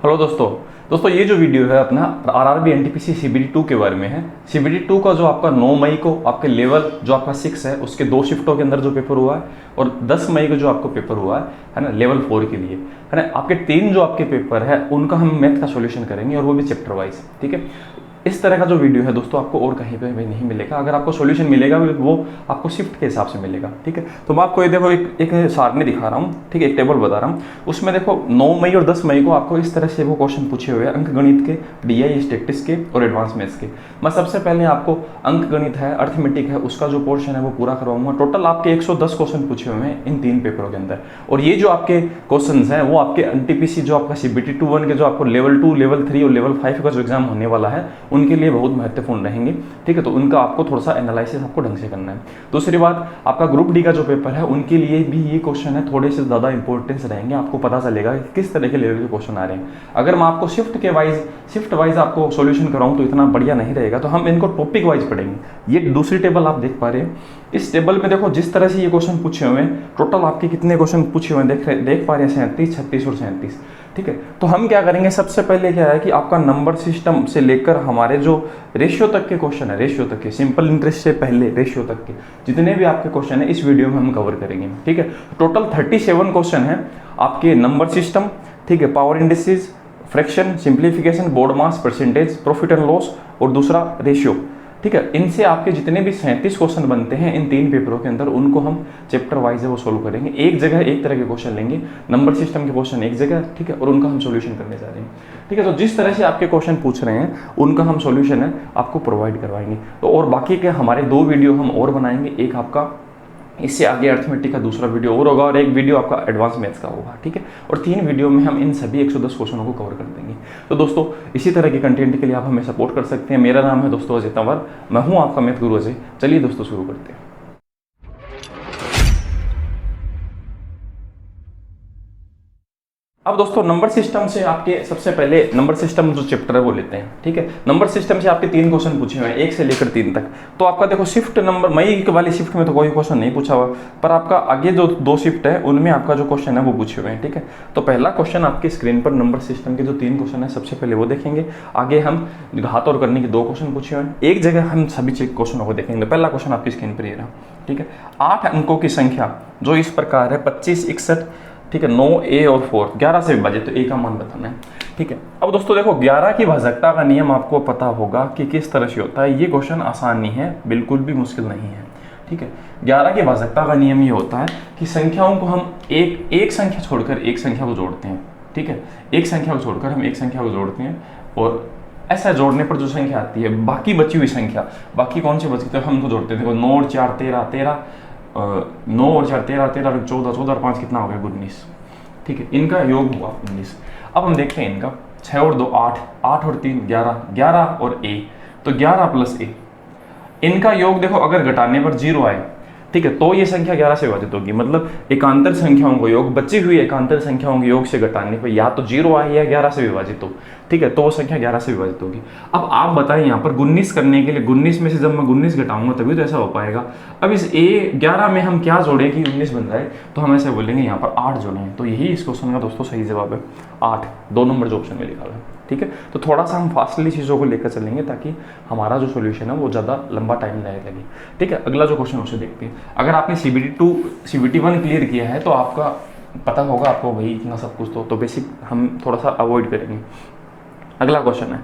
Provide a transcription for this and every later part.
Hello दोस्तों ये जो वीडियो है अपना आरआरबी एनटीपीसी सीबीटी 2 के बारे में है। सीबीटी 2 का जो आपका 9 मई को आपके लेवल जो आपका 6 है उसके 2 शिफ्टों के अंदर जो पेपर हुआ है और 10 मई को जो आपको पेपर हुआ है ना लेवल 4 के लिए, है ना। आपके 3 जो आपके पेपर है उनका हम मैथ का सॉल्यूशन करेंगे और वो भी चैप्टर वाइज, ठीक है। इस तरह का जो वीडियो है दोस्तों आपको और कहीं पे भी नहीं मिलेगा। अगर आपको सॉल्यूशन मिलेगा वो आपको शिफ्ट के हिसाब से मिलेगा, ठीक है। तो मैं आपको ये देखो एक सारणी दिखा रहा हूँ, ठीक है, एक टेबल बता रहा हूँ। उसमें देखो 9 मई और 10 मई को आपको इस तरह से वो क्वेश्चन पूछे हुए हैं अंक गणित के, डीआई स्टैटिस्टिक्स के और एडवांस मैथ्स के। मैं सबसे पहले आपको अंक गणित है, अर्थमेटिक है, उसका जो पोर्शन है वो पूरा करवाऊंगा। टोटल आपके 110 क्वेश्चन पूछे हुए हैं इन 3 पेपरों के अंदर। और ये जो आपके क्वेश्चन हैं वो आपके एनटीपीसी जो आपका सीबीटी 2-1 के जो आपको लेवल 2, लेवल 3 और लेवल 5 का जो एग्जाम होने वाला है उनके लिए बहुत महत्वपूर्ण रहेंगे, ठीक है। तो उनका आपको थोड़ा सा एनालिसिस आपको ढंग से करना है। दूसरी बात, आपका ग्रुप डी का जो पेपर है उनके लिए भी ये क्वेश्चन है थोड़े से ज़्यादा इंपॉर्टेंस रहेंगे। आपको पता चलेगा कि किस तरह के लेवल के क्वेश्चन आ रहे हैं। अगर मैं आपको शिफ्ट वाइज आपको सॉल्यूशन कराऊं तो इतना बढ़िया नहीं रहेगा, तो हम इनको टॉपिक वाइज पढ़ेंगे। ये दूसरी टेबल आप देख पा रहे हैं। इस टेबल में देखो जिस तरह से ये क्वेश्चन पूछे हुए हैं, टोटल आपके कितने क्वेश्चन पूछे हुए हैं देख पा रहे हैं, 37, 36 और 37, ठीक है। तो हम क्या करेंगे, सबसे पहले क्या है कि आपका नंबर सिस्टम से लेकर हमारे जो रेशियो तक के क्वेश्चन है, रेशियो तक के, सिंपल इंटरेस्ट से पहले रेशियो तक के जितने भी आपके क्वेश्चन है इस वीडियो में हम कवर करेंगे, ठीक है। टोटल 37 क्वेश्चन है आपके नंबर सिस्टम, ठीक है, power indices, fraction, simplification, board mass, percentage, profit and loss और दूसरा रेशियो, ठीक है। इनसे आपके जितने भी 37 क्वेश्चन बनते हैं इन 3 पेपरों के अंदर उनको हम चैप्टर वाइज है वो सोल्व करेंगे। एक जगह एक तरह के क्वेश्चन लेंगे, नंबर सिस्टम के क्वेश्चन एक जगह, ठीक है, और उनका हम सॉल्यूशन करने जा रहे हैं, ठीक है। तो जिस तरह से आपके क्वेश्चन पूछ रहे हैं उनका हम सॉल्यूशन है आपको प्रोवाइड करवाएंगे। तो और बाकी के हमारे 2 वीडियो हम और बनाएंगे, एक आपका इससे आगे अर्थमेटिक का दूसरा वीडियो और होगा और एक वीडियो आपका एडवांस मैथ्स का होगा, ठीक है। और 3 वीडियो में हम इन सभी 110 क्वेश्चनों को कवर कर देंगे। तो दोस्तों इसी तरह के कंटेंट के लिए आप हमें सपोर्ट कर सकते हैं। मेरा नाम है दोस्तों अजय तंवर, मैं हूं आपका मैथ गुरु अजय। चलिए दोस्तों शुरू करते हैं। अब दोस्तों नंबर सिस्टम से आपके सबसे पहले नंबर सिस्टम जो चैप्टर है वो लेते हैं, ठीक है। नंबर सिस्टम से आपके 3 क्वेश्चन पूछे हुए हैं 1 से लेकर 3 तक। तो आपका देखो शिफ्ट नंबर मई वाली शिफ्ट में तो कोई क्वेश्चन नहीं पूछा हुआ, पर आपका आगे जो 2 शिफ्ट है उनमें आपका जो क्वेश्चन है वो पूछे हुए हैं, ठीक है। तो पहला क्वेश्चन आपकी स्क्रीन पर नंबर सिस्टम के जो 3 क्वेश्चन है सबसे पहले वो देखेंगे। आगे हम घात और करने के 2 क्वेश्चन पूछे हुए हैं, एक जगह हम सभी क्वेश्चनों को देखेंगे। पहला क्वेश्चन आपकी स्क्रीन पर ये रहा, ठीक है। 8 अंकों की संख्या जो इस प्रकार है 25, 61, ठीक है, 9, A और 4, 11 से विभाजित, तो A का मान बताना है, ठीक है। अब दोस्तों देखो 11 की भाजकता का नियम आपको पता होगा कि किस तरह से होता है। ये क्वेश्चन आसान नहीं है, बिल्कुल भी मुश्किल नहीं है, ठीक है। 11 की भाजकता का नियम ये होता है कि संख्याओं को हम एक संख्या छोड़कर एक संख्या को जोड़ते हैं, ठीक है। एक संख्या को छोड़कर हम एक संख्या को जोड़ते हैं और ऐसा जोड़ने पर जो संख्या आती है बाकी बची हुई संख्या, बाकी कौन सी बची, तो हम उनको जोड़ते हैं। देखो 9 और 4 13, 13, 9 और 4 13, 13 14, 14 और 5 कितना हो गया 19, ठीक है। इनका योग हुआ 19। अब हम देखते हैं इनका 6 और 2 8, 8 और 3 11, 11 और A, तो 11 प्लस A, इनका योग देखो अगर घटाने पर 0 आए, ठीक है, तो ये संख्या 11 से विभाजित होगी। मतलब एकांतर संख्याओं को योग, बची हुई एकांतर संख्याओं के योग से घटाने पर या तो 0 आए या 11 से विभाजित हो, ठीक है, तो वो संख्या 11 से विभाजित होगी। अब आप बताएं यहाँ पर 19 करने के लिए 19 में से जब मैं 19 घटाऊंगा तभी तो ऐसा हो पाएगा। अब इस 11 में हम क्या जोड़ें कि 19 बन जाए, तो हम ऐसे बोलेंगे यहाँ पर 8 जोड़ें। तो यही इस क्वेश्चन का दोस्तों सही जवाब है 8, 2 नंबर जो ऑप्शन में लिखा हुआ है, ठीक है। तो थोड़ा सा हम फास्टली चीज़ों को लेकर चलेंगे ताकि हमारा जो सॉल्यूशन है वो ज़्यादा लंबा टाइम नहीं लगे, ठीक है। अगला जो क्वेश्चन उसे देखते हैं। अगर आपने सीबीटी 1 क्लियर किया है तो आपका पता होगा आपको भाई इतना सब कुछ, तो बेसिक हम थोड़ा सा अवॉइड करेंगे। अगला क्वेश्चन है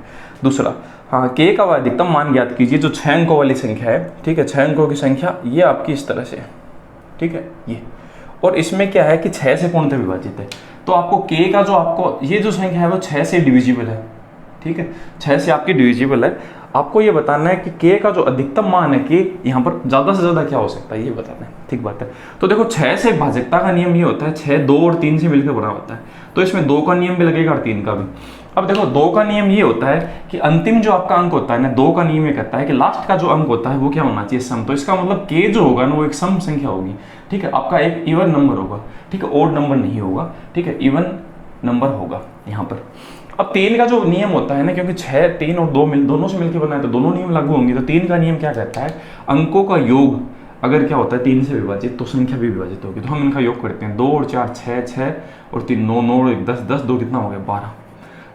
दूसरा, हाँ, के का अधिकतम मान ज्ञात कीजिए जो 6 अंकों वाली संख्या है, ठीक है। 6 अंकों की संख्या ये आपकी इस तरह से है, ठीक है, ये, और इसमें क्या है कि 6 से पूर्णतः विभाजित है। तो आपको के का जो आपको ये जो संख्या है वो 6 से डिविजिबल है, ठीक है, 6 से आपकी डिविजिबल है। आपको ये बताना है कि के का जो अधिकतम मान है कि यहाँ पर ज़्यादा से ज़्यादा क्या हो सकता है ये बताना है, ठीक बात है। तो देखो 6 से भाजकता का नियम ये होता है 6 2 और 3 से मिलकर बना होता है, तो इसमें 2 का नियम भी लगेगा और 3 का भी। अब देखो 2 का नियम ये होता है कि अंतिम जो आपका अंक होता है ना, 2 का नियम ये कहता है कि लास्ट का जो अंक होता है वो क्या होना चाहिए, सम। तो इसका मतलब के जो होगा ना वो एक सम संख्या होगी, ठीक है। आपका एक इवन नंबर होगा, ठीक है, ओड नंबर नहीं होगा, ठीक है, इवन नंबर होगा यहाँ पर। अब 3 का जो नियम होता है ना, क्योंकि 6, 3 और 2 दोनों से मिलकर बना है तो दोनों नियम लागू होंगे। तो 3 का नियम क्या कहता है, अंकों का योग अगर क्या होता है 3 से विभाजित तो संख्या भी विभाजित होगी। तो हम इनका योग करते हैं, 2 और 4 6, 6 और 3 9, 9 और 1 10, 10 2 कितना हो गया 12,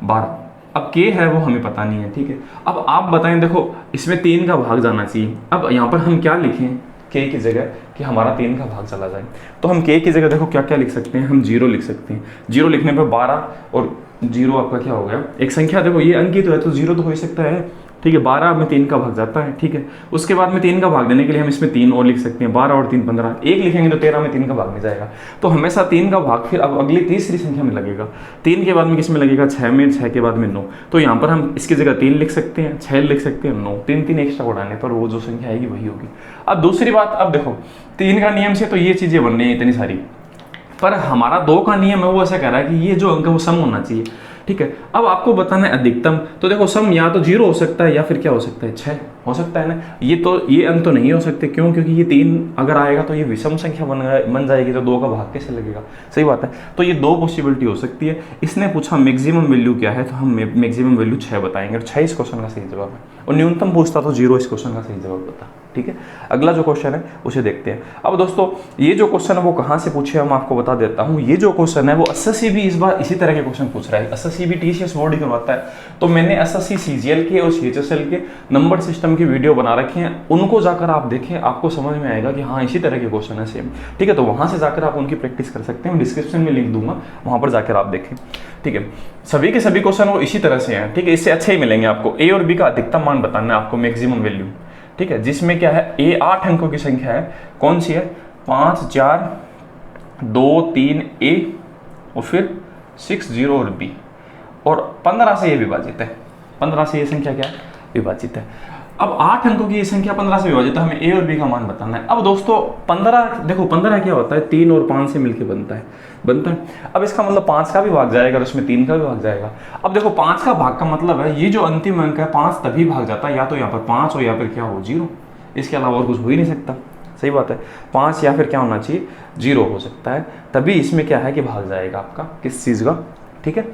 12। अब के है वो हमें पता नहीं है, ठीक है। अब आप बताएं, देखो इसमें 3 का भाग जाना चाहिए। अब यहाँ पर हम क्या लिखें के की जगह कि हमारा 3 का भाग चला जाए, तो हम के की जगह देखो क्या क्या लिख सकते हैं, हम 0 लिख सकते हैं। 0 लिखने पर 12 और 0 आपका क्या हो गया, एक संख्या देखो ये अंक ही तो है, तो 0 तो हो ही सकता है, ठीक है। 12 में 3 का भाग जाता है, ठीक है। उसके बाद में 3 का भाग देने के लिए हम इसमें 3 और लिख सकते हैं, 12 और 3 15, 1 लिखेंगे तो 13 में 3 का भाग नहीं जाएगा, तो हमेशा 3 का भाग फिर अब अगली तीसरी संख्या में लगेगा। 3 के बाद में किस में लगेगा, 6 में, 6 के बाद में 9, तो यहाँ पर हम इसकी जगह 3 लिख सकते हैं, 6 लिख सकते हैं, 9, 3 3 एक्स्ट्रा उड़ाने पर वो जो संख्या आएगी वही होगी। अब दूसरी बात, अब देखो 3 का नियम से तो ये चीज़ें बन रही हैं इतनी सारी, पर हमारा 2 का नियम है वो ऐसा कह रहा है कि ये जो अंक है वो सम होना चाहिए, ठीक है। अब आपको बताना है अधिकतम, तो देखो सम या तो 0 हो सकता है या फिर क्या हो सकता है, 6 हो सकता है ना। ये अंक तो नहीं हो सकते, क्यों, क्योंकि ये 3 अगर आएगा तो ये विषम संख्या बन जाएगी, तो 2 का भाग कैसे लगेगा, सही बात है। तो ये 2 पॉसिबिलिटी हो सकती है। इसने पूछा मैक्सिमम वैल्यू क्या है, तो हम मैक्सिमम वैल्यू 6 बताएंगे, और 6 इस क्वेश्चन का सही जवाब है, और न्यूनतम पूछता तो 0 इस क्वेश्चन का सही जवाब बता, ठीक है। अगला जो क्वेश्चन है उसे देखते हैं। अब दोस्तों ये जो क्वेश्चन है वो कहाँ से पूछे हम आपको बता देता हूँ। ये जो क्वेश्चन है वो एसएससी भी इस बार इसी तरह के क्वेश्चन पूछ रहा है। एसएससी भी टीसीएस बोर्ड ही करवाता है, तो मैंने एसएससी सीजीएल के और सीएचएसएल के नंबर सिस्टम की वीडियो बना रखे हैं, उनको जाकर आप देखें, आपको समझ में आएगा कि हाँ इसी तरह के क्वेश्चन है सेम, ठीक है। तो वहाँ से जाकर आप उनकी प्रैक्टिस कर सकते हैं, मैं डिस्क्रिप्शन में लिंक दूंगा, वहाँ पर जाकर आप देखें, ठीक है। सभी के सभी क्वेश्चन वो इसी तरह से हैं, ठीक है। इससे अच्छे ही मिलेंगे आपको। ए और बी का अधिकतम मान बताना है आपको, मैक्सिमम वैल्यू, ठीक है, जिसमें क्या है, ए 8 अंकों की संख्या है, कौन सी है, 5 4 2 3 ए और फिर 6 0 और बी, और 15 से ये विभाजित है, 15 से ये संख्या क्या है, विभाजित है। अब 8 अंकों की ये संख्या 15 से विभाजित है, हमें ए और बी का मान बताना है। अब दोस्तों 15, देखो 15 क्या होता है, 3 और 5 से मिलकर बनता है। अब इसका मतलब 5 का भी भाग जाएगा और उसमें 3 का भी भाग जाएगा। अब देखो 5 का भाग का मतलब है ये जो अंतिम अंक है 5 तभी भाग जाता है, या तो यहाँ पर 5 हो या फिर क्या हो, 0, इसके अलावा और कुछ हो ही नहीं सकता, सही बात है। 5 या फिर क्या होना चाहिए, 0 हो सकता है, तभी इसमें क्या है कि भाग जाएगा आपका किस चीज़ का, ठीक है।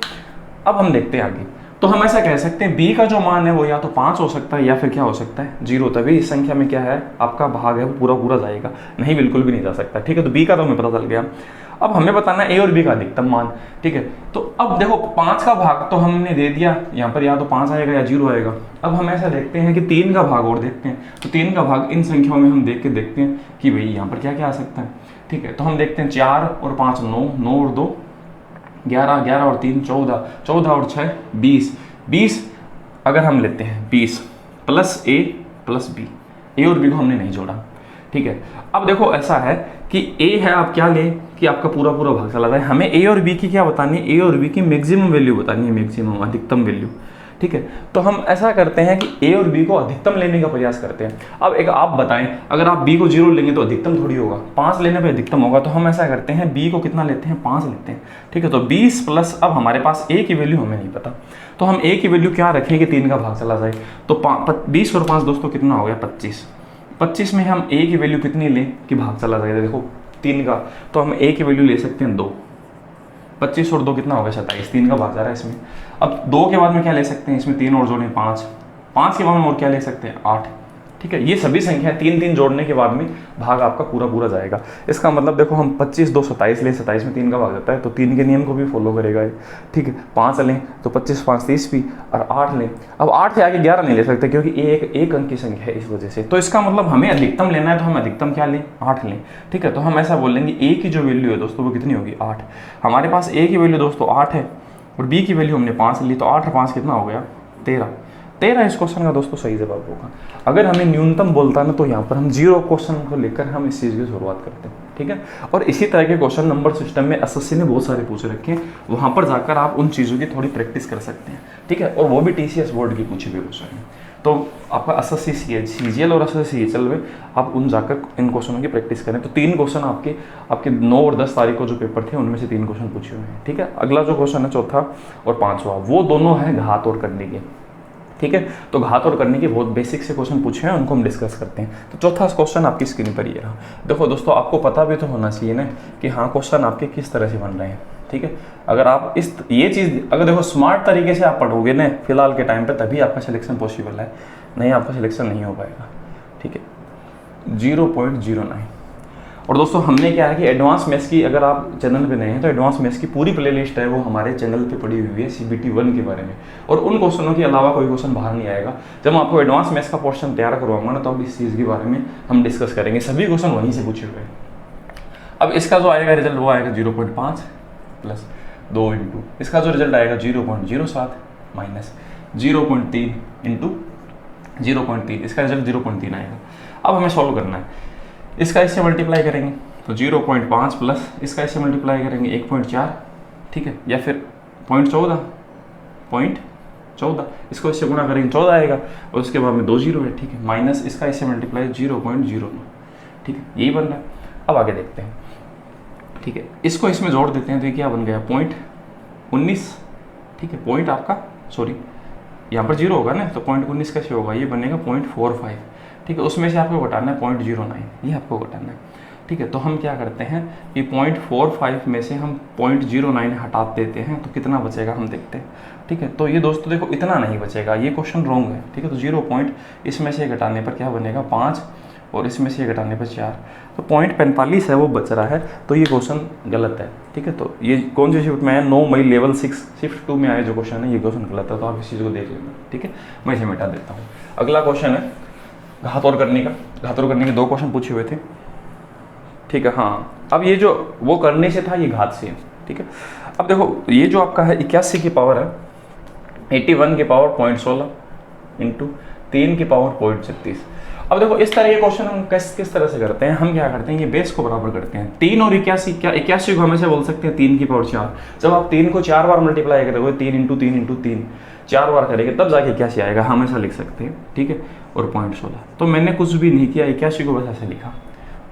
अब हम देखते हैं आगे, तो हम ऐसा कह सकते हैं बी का जो मान है वो या तो 5 हो सकता है या फिर क्या हो सकता है, 0, तभी इस संख्या में क्या है आपका भाग है वो पूरा पूरा जाएगा, नहीं बिल्कुल भी नहीं जा सकता, ठीक है। तो बी का तो हमें पता चल गया। अब हमें बताना है ए और बी का अधिकतम मान, ठीक है। तो अब देखो 5 का भाग तो हमने दे दिया, यहाँ पर या तो 5 आएगा या 0 आएगा। अब हम ऐसा देखते हैं कि 3 का भाग और देखते हैं, तो 3 का भाग इन संख्याओं में हम देख के देखते हैं कि भाई यहाँ पर क्या क्या आ सकता है, ठीक है। तो हम देखते हैं 4 और 5 9, 9 और 2 11, 11 और 3 14, 14 और 6 20, 20 अगर हम लेते हैं 20 प्लस ए प्लस बी, ए और बी को हमने नहीं जोड़ा, ठीक है। अब देखो ऐसा है कि ए है, आप क्या लें कि आपका पूरा पूरा भाग चला जाए, हमें ए और बी की क्या बतानी है, ए और बी की मैक्सिमम वैल्यू बतानी है, मैक्सिमम अधिकतम वैल्यू, ठीक है। तो हम ऐसा करते हैं कि ए और बी को अधिकतम लेने का प्रयास करते हैं। अब एक आप बताएं, अगर आप बी को 0 लेंगे तो अधिकतम थोड़ी होगा, 5 लेने पे अधिकतम होगा, तो हम ऐसा करते हैं बी को कितना लेते हैं, 5 लेते हैं, ठीक है। तो 20 प्लस, अब हमारे पास ए की वैल्यू हमें नहीं पता, तो हम ए की वैल्यू क्या रखें कि 3 का भाग चला जाए, तो 20 और 5 दोस्तों कितना हो गया, 25। 25 में हम ए की वैल्यू कितनी लें कि भाग चला जाएगा, देखो 3 का, तो हम ए की वैल्यू ले सकते हैं 2, 25 और 2 कितना हो गया, 27, 3 का भाग जा रहा है इसमें। अब 2 के बाद में क्या ले सकते हैं, इसमें 3 और जोड़ें 5, 5 के बाद में और क्या ले सकते हैं, 8, ठीक है। ये सभी संख्या 3 3 जोड़ने के बाद में भाग आपका पूरा पूरा जाएगा। इसका मतलब देखो हम 25 2 27 लें, 27 में 3 का भाग जाता है, तो 3 के नियम को भी फॉलो करेगा ये, ठीक है। 5 लें तो 25 5 30 भी, और 8 लें, अब 8 से आगे 11 नहीं ले सकते क्योंकि एक अंक की संख्या है, इस वजह से। तो इसका मतलब हमें अधिकतम लेना है, तो हम अधिकतम क्या लें, 8 लें, ठीक है। तो हम ऐसा बोलेंगे ए की जो वैल्यू है दोस्तों वो कितनी होगी, 8। हमारे पास ए की वैल्यू दोस्तों 8 है और बी की वैल्यू हमने 5 ली, तो 8 और 5 कितना हो गया, 13 इस क्वेश्चन का दोस्तों सही जवाब होगा। अगर हमें न्यूनतम बोलता है ना, तो यहाँ पर हम 0 क्वेश्चन को लेकर हम इस चीज़ की शुरुआत करते हैं, ठीक है। और इसी तरह के क्वेश्चन नंबर सिस्टम में एसएससी ने बहुत सारे पूछे रखे हैं, वहाँ पर जाकर आप उन चीज़ों की थोड़ी प्रैक्टिस कर सकते हैं, ठीक है। और वो भी टीसीएस बोर्ड की पूछे हुए क्वेश्चन हैं, तो आपका एसएससी सीजीएल और एसएससी सीएचएल में आप उन जाकर इन क्वेश्चनों की प्रैक्टिस करें। तो 3 क्वेश्चन आपके 9 और 10 तारीख को जो पेपर थे उनमें से 3 क्वेश्चन पूछे हुए हैं, ठीक है। अगला जो क्वेश्चन है चौथा और 5वां, वो दोनों है घात और करने के, ठीक है। तो घात और करने के बहुत बेसिक से क्वेश्चन पूछे हैं, उनको हम डिस्कस करते हैं। तो चौथा क्वेश्चन आपकी स्क्रीन पर ये रहा। देखो दोस्तों आपको पता भी तो होना चाहिए ना कि हाँ क्वेश्चन आपके किस तरह से बन रहे हैं, ठीक है। अगर आप ये चीज़ अगर देखो स्मार्ट तरीके से आप पढ़ोगे ना फिलहाल के टाइम पे, तभी आपका सिलेक्शन पॉसिबल है, नहीं आपका सिलेक्शन नहीं हो पाएगा, ठीक है। 0.09 और दोस्तों हमने क्या है कि एडवांस मैथ्स की, अगर आप चैनल पे नए हैं तो एडवांस मैथ्स की पूरी प्लेलिस्ट है वो हमारे चैनल पे पड़ी हुई है CBT 1 के बारे में, और उन क्वेश्चनों के अलावा कोई क्वेश्चन बाहर नहीं आएगा। जब मैं आपको एडवांस मैथ्स का पोर्शन तैयार करवाऊंगा ना, तो अब इस चीज़ के बारे में हम डिस्कस करेंगे, सभी क्वेश्चन वहीं से पूछे हुए हैं। अब इसका जो आएगा रिजल्ट वो आएगा 0.5 प्लस 2 इंटू इसका जो रिजल्ट आएगा 0.07 माइनस 0.3 इंटू 0.3, इसका रिजल्ट 0.3 आएगा। अब हमें सॉल्व करना है, इसका इससे मल्टीप्लाई करेंगे तो 0.5 प्लस इसका इससे मल्टीप्लाई करेंगे 1.4, ठीक है, या फिर 0.14, इसको इससे गुणा करेंगे 14 आएगा, और उसके बाद में 2 जीरो है, ठीक है, माइनस इसका इससे मल्टीप्लाई 0.09, ठीक है, यही बन रहा है। अब आगे देखते हैं, ठीक है, इसको इसमें जोड़ देते हैं तो ये क्या बन गया 0.19, ठीक है, पॉइंट आपका सॉरी यहाँ पर 0 होगा ना, तो 0.19 कैसे होगा, ये बनेगा 0.45, ठीक है, उसमें से आपको घटाना है 0.09, ये आपको घटाना है, ठीक है। तो हम क्या करते हैं कि 0.45 में से हम 0.09 हटा देते हैं, तो कितना बचेगा हम देखते हैं, ठीक है। तो ये दोस्तों देखो इतना नहीं बचेगा, ये क्वेश्चन रॉन्ग है, ठीक है। तो 0 पॉइंट इसमें से घटाने पर क्या बनेगा 5, और इसमें से घटाने पर 4, तो 0.45 है वो बच रहा है, तो ये क्वेश्चन गलत है, ठीक है। तो ये कौन सी शिफ्ट में है, 9 मई लेवल 6 शिफ्ट 2 में आया जो क्वेश्चन है, ये क्वेश्चन गलत है, तो आप इस चीज़ को देख लेना, ठीक है। मैं इसे मिटा देता हूँ। अगला क्वेश्चन है घात और करने का। घात और करने के 2 क्वेश्चन पूछे हुए थे, ठीक है। हाँ, अब ये जो वो करने से था, ये घात से है, ठीक है। अब देखो ये जो आपका है 81 की पावर है 81 की पावर 0.16 इंटू 3 की पावर 0.36। अब देखो इस तरह के क्वेश्चन हम किस तरह से करते हैं, हम क्या करते हैं, ये बेस को बराबर करते हैं। 3 और 81, क्या 81 को हमेशा बोल सकते हैं 3 की पावर 4। जब आप 3 को 4 बार मल्टीप्लाई करोगे, 3 इंटू 3 इंटू 3 4 बार करेंगे, तब जाके 81 आएगा, हमेशा लिख सकते हैं, ठीक है। और 0.16, तो मैंने कुछ भी नहीं किया, 81 को बस ऐसे लिखा,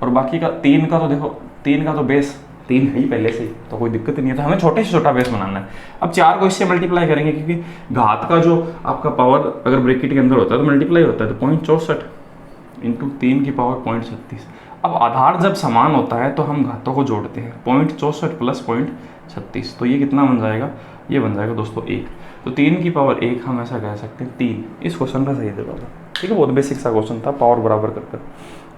और बाकी का 3 का तो देखो 3 का तो बेस 3 है ही पहले से, तो कोई दिक्कत नहीं है, तो हमें छोटे से छोटा बेस बनाना है। अब 4 को इससे मल्टीप्लाई करेंगे, क्योंकि घात का जो आपका पावर अगर ब्रैकेट के अंदर होता है तो मल्टीप्लाई होता है, तो 0.64 इंटू 3 की पावर 0.36। अब आधार जब समान होता है तो हम घातों को जोड़ते हैं, 0.64 प्लस 0.36, तो ये कितना बन जाएगा, ये बन जाएगा दोस्तों 1। तो 3 की पावर 1 हम ऐसा कह सकते हैं 3, इस क्वेश्चन का सही जवाब है, ठीक है। बहुत बेसिक सा क्वेश्चन था, पावर बराबर कर।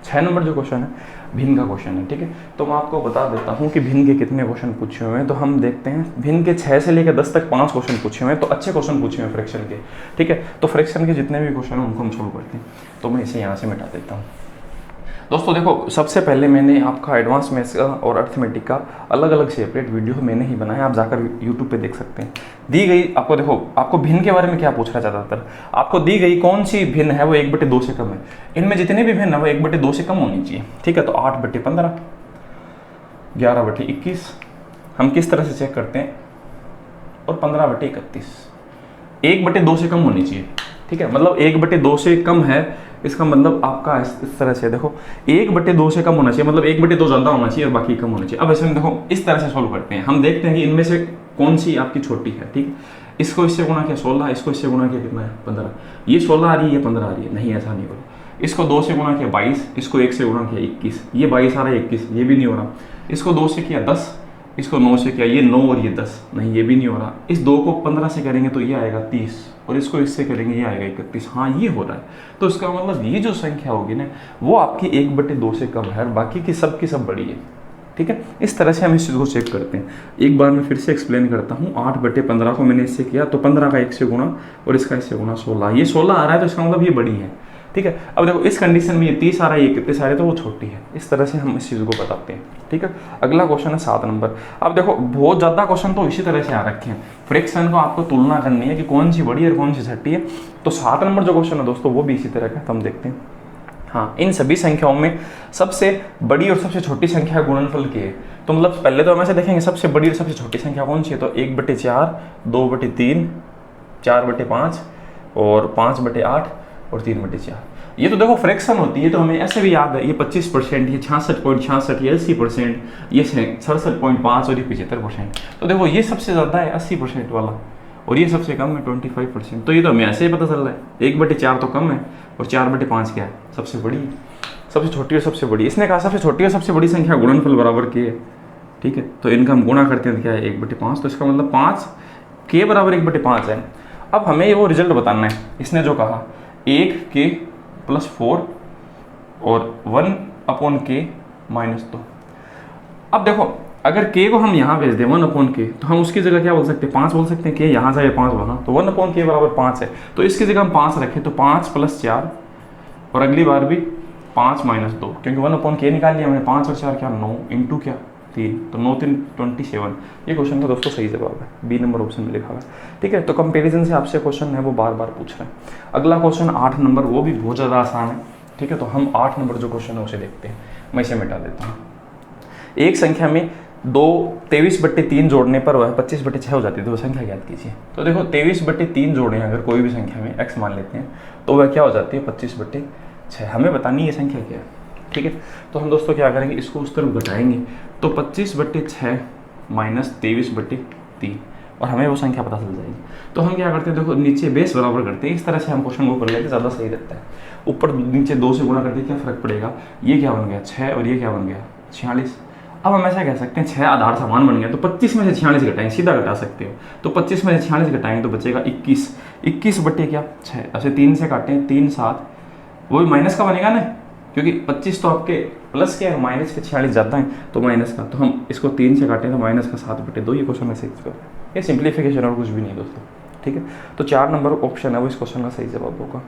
6 नंबर जो क्वेश्चन है भिन्न का क्वेश्चन है, ठीक है। तो मैं आपको बता देता हूँ कि भिन्न के कितने क्वेश्चन पूछे हुए हैं। तो हम देखते हैं भिन्न के 6 से लेकर 10 तक 5 क्वेश्चन पूछे हुए हैं, तो अच्छे क्वेश्चन पूछे हुए हैं फ्रैक्शन के, ठीक है। तो फ्रैक्शन के जितने भी क्वेश्चन हैं उनको हम सोल्व करते हैं, तो मैं इसे यहाँ से मिटा देता हूँ। दोस्तों देखो, सबसे पहले मैंने आपका एडवांस मैथ्स का और अर्थमेटिक का अलग अलग सेपरेट वीडियो मैंने ही बनाया, आप जाकर यूट्यूब पे देख सकते हैं। दी गई आपको, देखो आपको भिन्न के बारे में क्या पूछ रहा है ज़्यादातर, आपको दी गई कौन सी भिन्न है वो 1/2 से कम है, इनमें जितने भी भिन्न है वो 1/2 से कम होनी चाहिए, ठीक है। तो 8/15, 11/21 हम किस तरह से चेक करते हैं, और 15/31 1/2 से कम होनी चाहिए, ठीक है। मतलब 1/2 से कम है, इसका मतलब आपका इस तरह से देखो 1/2 से कम होना चाहिए, मतलब 1/2 ज़्यादा होना चाहिए और बाकी कम होना चाहिए। अब ऐसे में देखो इस तरह से सोल्व करते हैं, हम देखते हैं कि इनमें से कौन सी आपकी छोटी है, ठीक। इसको इससे गुणा किया 16, इसको इससे गुणा किया कितना है 15, ये 16 आ रही है, ये 15 आ रही है, नहीं ऐसा नहीं हो रहा। इसको 2 से गुणा किया 22, इसको 1 से गुणा किया 21, ये 22 आ रहा है 21, ये भी नहीं हो रहा। इसको 2 से किया 10, इसको 9 से किया, ये 9 और ये 10, नहीं ये भी नहीं हो रहा। इस 2 को 15 से करेंगे तो ये आएगा 30, और इसको इससे करेंगे ये आएगा 31, हाँ ये हो रहा है। तो इसका मतलब ये जो संख्या होगी ना वो आपकी 1/2 से कम है, बाकी की सब बड़ी है, ठीक है। इस तरह से हम इस चीज़ को चेक करते हैं। एक बार मैं फिर से एक्सप्लेन करता हूँ। 8/15 को मैंने इससे किया, तो 15 का 1 से गुणा और इसका इससे गुणा 16, ये 16 आ रहा है, तो इसका मतलब ये बड़ी है, ठीक है। अब देखो इस कंडीशन में ये 30 आ रहा है, ये 31 आ रहा है, तो वो छोटी है। इस तरह से हम इस चीज़ को बताते हैं, ठीक है। अगला क्वेश्चन है 7 नंबर। अब देखो बहुत ज़्यादा क्वेश्चन तो इसी तरह से आ रखे हैं, फ्रैक्शन को आपको तुलना करनी है कि कौन सी बड़ी और कौन सी छोटी है। तो 7 नंबर जो क्वेश्चन है दोस्तों वो भी इसी तरह का, तो हम देखते हैं। हाँ, इन सभी संख्याओं में सबसे बड़ी और सबसे छोटी संख्या गुणनफल की है। तो मतलब पहले तो हम ऐसे देखेंगे सबसे बड़ी और सबसे छोटी संख्या कौन सी है, तो 1/4, 2/3, 4/5 और 5/8 और 3/4। ये तो देखो फ्रैक्शन होती है, तो हमें ऐसे भी याद है, ये 25%, ये 66.66, ये 80%, ये 67.5 और ये 75%। तो देखो ये सबसे ज़्यादा है 80% वाला, और ये सबसे कम है 25%। तो ये तो हमें ऐसे ही पता चल रहा है 1/4 तो कम है, और 4/5 क्या है, सबसे बड़ी है। सबसे छोटी और सबसे बड़ी, इसने कहा सबसे छोटी और सबसे बड़ी संख्या गुणनफल बराबर की है, ठीक है। तो इनका हम गुणा करते हैं तो क्या है 1/5, तो इसका मतलब 5 के बराबर 1/5 है। अब हमें वो रिजल्ट बताना है। इसने जो कहा 1 के + 4 और 1/k -2। अब देखो अगर k को हम यहाँ भेज दें 1/k, तो हम उसकी जगह क्या बोल सकते हैं, 5 बोल सकते हैं। k यहाँ जाए 5 वहाँ, तो 1/k बराबर 5 है, तो इसकी जगह हम 5 रखें तो 5 + 4, और अगली बार भी 5 - 2, क्योंकि 1/k निकाल लिया हमने। 5 और 4 क्या, 9 इंटू क्या 3, तो 9 3 27। ये क्वेश्चन का दोस्तों सही जवाब है, बी नंबर ऑप्शन में लिखा हुआ है। ठीक है, तो कंपैरिजन से आपसे क्वेश्चन है वो बार बार पूछ रहे हैं। अगला क्वेश्चन 8 नंबर, वो भी बहुत ज़्यादा आसान है। ठीक है, तो हम 8 नंबर जो क्वेश्चन है उसे देखते हैं। मैं इसे मिटा देता हूँ। एक संख्या में 23/3 जोड़ने पर वह 25/6 हो जाती है, तो वो संख्या ज्ञात कीजिए। तो देखो 23/3 जोड़े अगर कोई भी संख्या में x मान लेते हैं, तो वह क्या हो जाती है, 25/6। हमें बतानी ये संख्या क्या है। ठीक है, तो हम दोस्तों क्या करेंगे, इसको उस तरफ घटाएंगे, तो 25/6 - 23/3, और हमें वो संख्या पता चल जाएगी। तो हम क्या करते हैं, देखो नीचे बेस बराबर करते हैं, इस तरह से हम क्वेश्चन को कर लेते हैं, ज़्यादा सही रहता है। ऊपर नीचे 2 से गुणा करते क्या फ़र्क पड़ेगा, ये क्या बन गया 6, और ये क्या बन गया 46। अब हम ऐसा कह सकते हैं 6 आधार समान बन गया, तो 25 में से 46 घटाएं, सीधा घटा सकते हो। तो 25 में से 46 घटाएंगे तो बचेगा 21। 21/6, ऐसे 3 से काटें, 3 7, वो भी माइनस का बनेगा ना, क्योंकि 25 तो आपके प्लस के और माइनस के 46 ज़्यादा हैं, तो माइनस का। तो हम इसको 3 से काटें तो माइनस का 7/2। ये क्वेश्चन है सही जवाब। ये सिंप्लीफिकेशन और कुछ भी नहीं दोस्तों। ठीक है, तो 4 नंबर ऑप्शन है वो इस क्वेश्चन का सही जवाब होगा।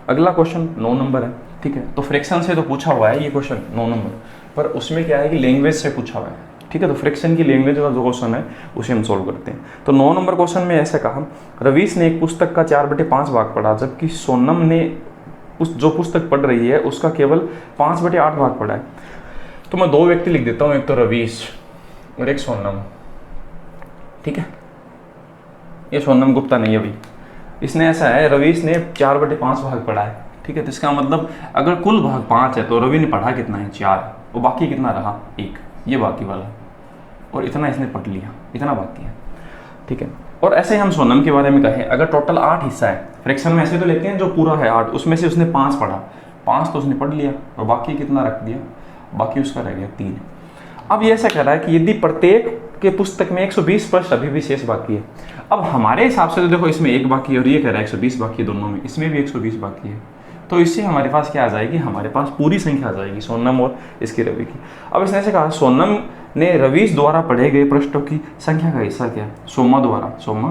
अगला क्वेश्चन 9 नंबर है। ठीक है, तो फ्रैक्शन से तो पूछा हुआ है ये क्वेश्चन 9 नंबर, पर उसमें क्या है कि लैंग्वेज से पूछा हुआ है। ठीक है, तो फ्रैक्शन की लैंग्वेज का जो क्वेश्चन है उसे हम सोल्व करते हैं। तो 9 नंबर क्वेश्चन में ऐसा कहा, रवीश ने एक पुस्तक का 4/5 भाग पढ़ा, जबकि सोनम ने जो पुस्तक पढ़ रही है उसका केवल 5/8 भाग पढ़ा है। तो मैं 2 व्यक्ति लिख देता हूँ, एक तो रवीश और एक सोनम। ठीक है, ये सोनम गुप्ता नहीं है भाई, इसने ऐसा है, रवीश ने 4/5 भाग पढ़ा है। ठीक है, तो इसका मतलब अगर कुल भाग 5 है तो रवि ने पढ़ा कितना है 4, और बाकी कितना रहा 1, ये बाकी वाला, और इतना इसने पढ़ लिया, इतना बाकी है। ठीक है, और ऐसे ही हम सोनम के बारे में कहें, अगर टोटल 8 हिस्सा है, फ्रैक्शन में ऐसे तो लेते हैं जो पूरा है 8, उसमें से उसने 5 पढ़ा, 5 तो उसने पढ़ लिया, और बाकी कितना रख दिया, बाकी उसका रह गया 3। अब ये ऐसा कह रहा है कि यदि प्रत्येक के पुस्तक में 120 पृष्ठ अभी भी शेष बाकी है। अब हमारे हिसाब से तो देखो इसमें 1 बाकी है, और ये कह रहा है 120 बाकी है, दोनों में, इसमें भी 120 बाकी है। तो इससे हमारे पास क्या आ जाएगी, हमारे पास पूरी संख्या आ जाएगी सोनम और इसकी रवि की। अब इसने ऐसे कहा, सोनम ने रवीश द्वारा पढ़े गए पृष्ठों की संख्या का हिस्सा क्या है, सोमा द्वारा, सोमा,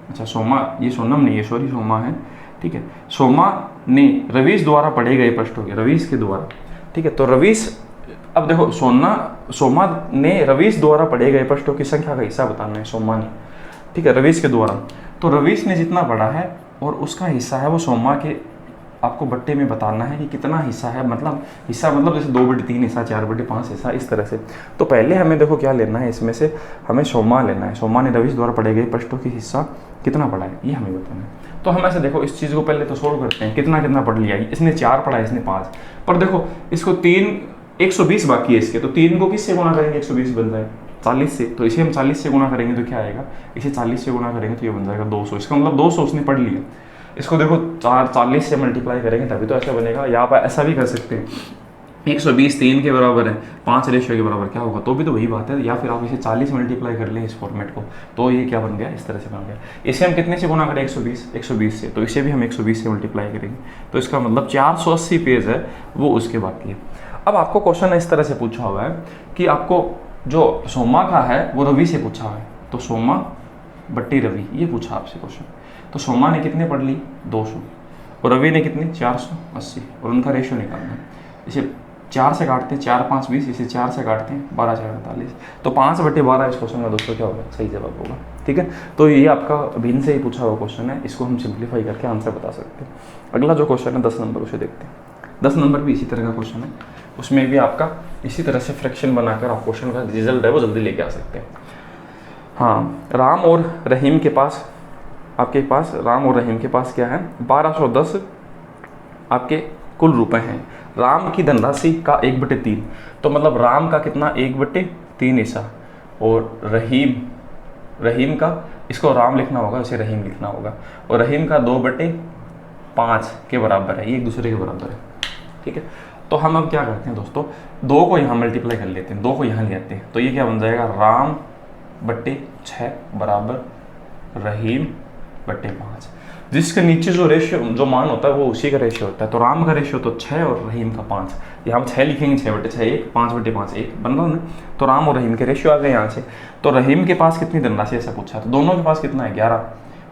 अच्छा सोमा, ये सोनम नहीं है, सॉरी सोमा है। ठीक है, सोमा ने रवीश द्वारा पढ़े गए पृष्ठों के, रवीश के द्वारा। ठीक है, तो रवीश, अब देखो सोमा ने रवीश द्वारा पढ़े गए पृष्ठों की संख्या का हिस्सा बताना है, सोमा ने। ठीक है, रवीश के द्वारा, तो रवीश ने जितना पढ़ा है और उसका हिस्सा है वो सोमा के आपको बट्टे में बताना है कि कितना हिस्सा है, मतलब हिस्सा मतलब जैसे 2/3 हिस्सा, 4/5 हिस्सा, इस तरह से। तो पहले हमें देखो क्या लेना है, इसमें से हमें सोमा लेना है, सोमा ने रवीश द्वारा पढ़े गए पृष्ठों की हिस्सा कितना पढ़ा है ये हमें बताना है। तो हम ऐसे देखो इस चीज़ को पहले तो सोल्व करते हैं, कितना कितना पढ़ लिया, इसने 4 पढ़ा है, इसने 5, पर देखो इसको 120 बाकी है इसके, तो 3 को किससे गुणा करेंगे, 120 बन जाए 40 से, तो इसे हम 40 से गुणा करेंगे तो क्या आएगा, इसे 40 से गुणा करेंगे तो ये बन जाएगा 200। इसका मतलब 200 उसने पढ़ लिया। इसको देखो 40 से मल्टीप्लाई करेंगे तभी तो ऐसा बनेगा, या आप ऐसा भी कर सकते हैं, 120 3 के बराबर है, 5 रेशियो के बराबर क्या होगा, तो भी तो वही बात है। या फिर आप इसे 40 मल्टीप्लाई कर लें इस फॉर्मेट को, तो ये क्या बन गया, इस तरह से बन गया। इसे हम कितने से गुणा करें, 120 से, तो इसे भी हम 120 से मल्टीप्लाई करेंगे, तो इसका मतलब 480 पेज है वो उसके बाकी है। अब आपको क्वेश्चन इस तरह से पूछा हुआ है कि आपको जो सोमा का है वो रवि से पूछा हुआ है, तो सोमा बट्टी रवि, ये पूछा आपसे क्वेश्चन। तो सोमा ने कितने पढ़ ली, 200, और रवि ने कितने, 480, और उनका रेशियो निकालना है। इसे 4 से काटते हैं, 4 5 20, इसे 4 से काटते हैं, 12 4 48, तो 5/12 इस क्वेश्चन का दोस्तों क्या होगा, सही जवाब होगा। ठीक है, तो ये आपका भिन्न से ही पूछा हुआ क्वेश्चन है, इसको हम सिंप्लीफाई करके आंसर बता सकते हैं। अगला जो क्वेश्चन है 10 नंबर, उसे देखते हैं। 10 नंबर भी इसी तरह का क्वेश्चन है, उसमें भी आपका इसी तरह से फ्रैक्शन बनाकर आप क्वेश्चन का रिजल्ट है वो जल्दी लेके आ सकते हैं। हाँ, राम और रहीम के पास, आपके पास राम और रहीम के पास क्या है, 1210 आपके कुल रुपए हैं। राम की धनराशि का 1/3, तो मतलब राम का कितना, 1/3 हिस्सा, और रहीम का, इसको राम लिखना होगा, इसे रहीम लिखना होगा, और रहीम का 2/5 के बराबर है, ये एक दूसरे के बराबर है। ठीक है, तो हम अब क्या करते हैं दोस्तों, 2 को यहाँ मल्टीप्लाई कर लेते हैं, 2 को यहाँ ले आते हैं, तो ये क्या बन जाएगा, राम/6 बराबर रहीम 6/5। जिसके नीचे जो रेशियो जो मान होता है वो उसी का रेशियो होता है। तो राम का रेशियो तो 6 और रहीम का 5। यहाँ हम 6 लिखेंगे, 6/6 1, 5/5 1 बन रहा है ना। तो राम और रहीम के रेशियो आ गए यहाँ से। तो रहीम के पास कितनी धनराशि ऐसा पूछा, तो दोनों के पास कितना है 11।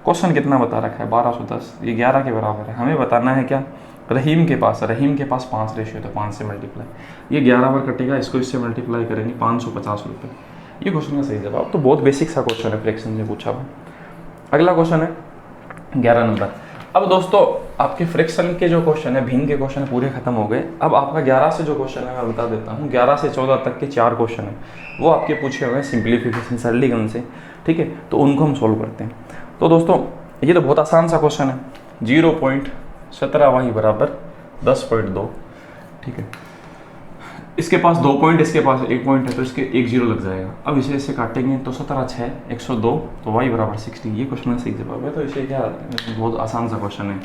क्वेश्चन कितना बता रखा है 1210, ये 11 के बराबर है। हमें बताना है क्या, रहीम के पास 5 रेशियो, तो 5 से मल्टीप्लाई, ये 11 बार कटेगा, इसको इससे मल्टीप्लाई करेंगे 550 रुपये। ये क्वेश्चन का सही जवाब। तो बहुत बेसिक सा क्वेश्चन है, फ्रैक्शन से पूछा हुआ। अगला क्वेश्चन है 11 नंबर। अब दोस्तों आपके फ्रैक्शन के जो क्वेश्चन है, भिन्न के क्वेश्चन पूरे खत्म हो गए। अब आपका 11 से जो क्वेश्चन है मैं बता देता हूँ। 11 से 14 तक के 4 क्वेश्चन है वो आपके पूछे हुए हैं सिंप्लीफिकेशन, सरलीकरण से, ठीक है। तो उनको हम सोल्व करते हैं। तो दोस्तों ये तो बहुत आसान सा क्वेश्चन है, 0.17y बराबर 10.2, ठीक है। इसके पास 2 पॉइंट, इसके पास 1 पॉइंट है, तो इसके 1 0 लग जाएगा। अब इसे इससे काटेंगे तो 17 6 102, तो y बराबर 60। ये क्वेश्चन का सही जवाब है। तो इसे क्या, बहुत आसान सा क्वेश्चन है।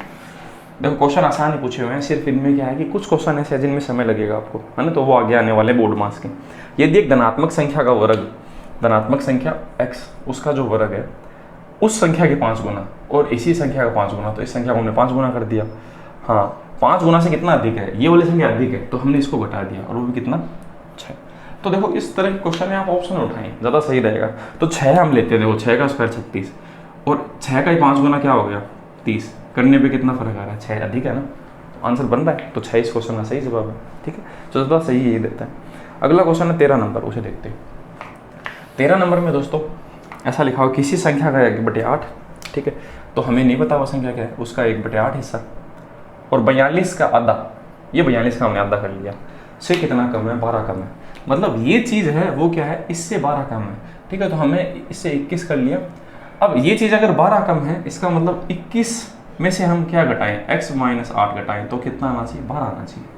देखो क्वेश्चन आसान ही पूछे हुए हैं, सिर्फ इनमें क्या है कि कुछ क्वेश्चन ऐसे हैं जिनमें समय लगेगा आपको, है ना। तो वो आगे आने वाले बोर्ड मार्क्स के। यदि एक धनात्मक संख्या का वर्ग, धनात्मक संख्या x, उसका जो वर्ग है उस संख्या के 5 गुना और इसी संख्या का 5 गुना, तो इस संख्या को हमने 5 गुना कर दिया। हाँ, 5 गुना से कितना अधिक है, ये वाली संख्या अधिक है, तो हमने इसको घटा दिया, और वो भी कितना 6। तो देखो इस तरह के क्वेश्चन में आप ऑप्शन उठाएं, ज़्यादा सही रहेगा। तो 6 हम लेते हैं, देखो 6 का स्क्वायर 36 और 6 का ही 5 गुना क्या हो गया 30, करने पे कितना फर्क आ रहा है, 6 अधिक है ना, तो आंसर बन रहा है। तो 6 इस क्वेश्चन का सही जवाब है, ठीक है। तो ज़्यादा सही यही देता है। अगला क्वेश्चन है 13 नंबर, उसे देखते हैं। 13 नंबर में दोस्तों ऐसा लिखा हो, किसी संख्या का 1/8, ठीक है। तो हमें नहीं पता वो संख्या क्या है, उसका 1/8 हिस्सा और 42 का आधा, ये 42 का हमने आधा कर लिया, से कितना कम है 12 कम है। मतलब ये चीज़ है वो क्या है, इससे 12 कम है, ठीक है। तो हमने इससे 21 कर लिया। अब ये चीज़ अगर 12 कम है, इसका मतलब 21 में से हम क्या घटाएं, x - 8 घटाएं, तो कितना आना चाहिए 12 आना चाहिए।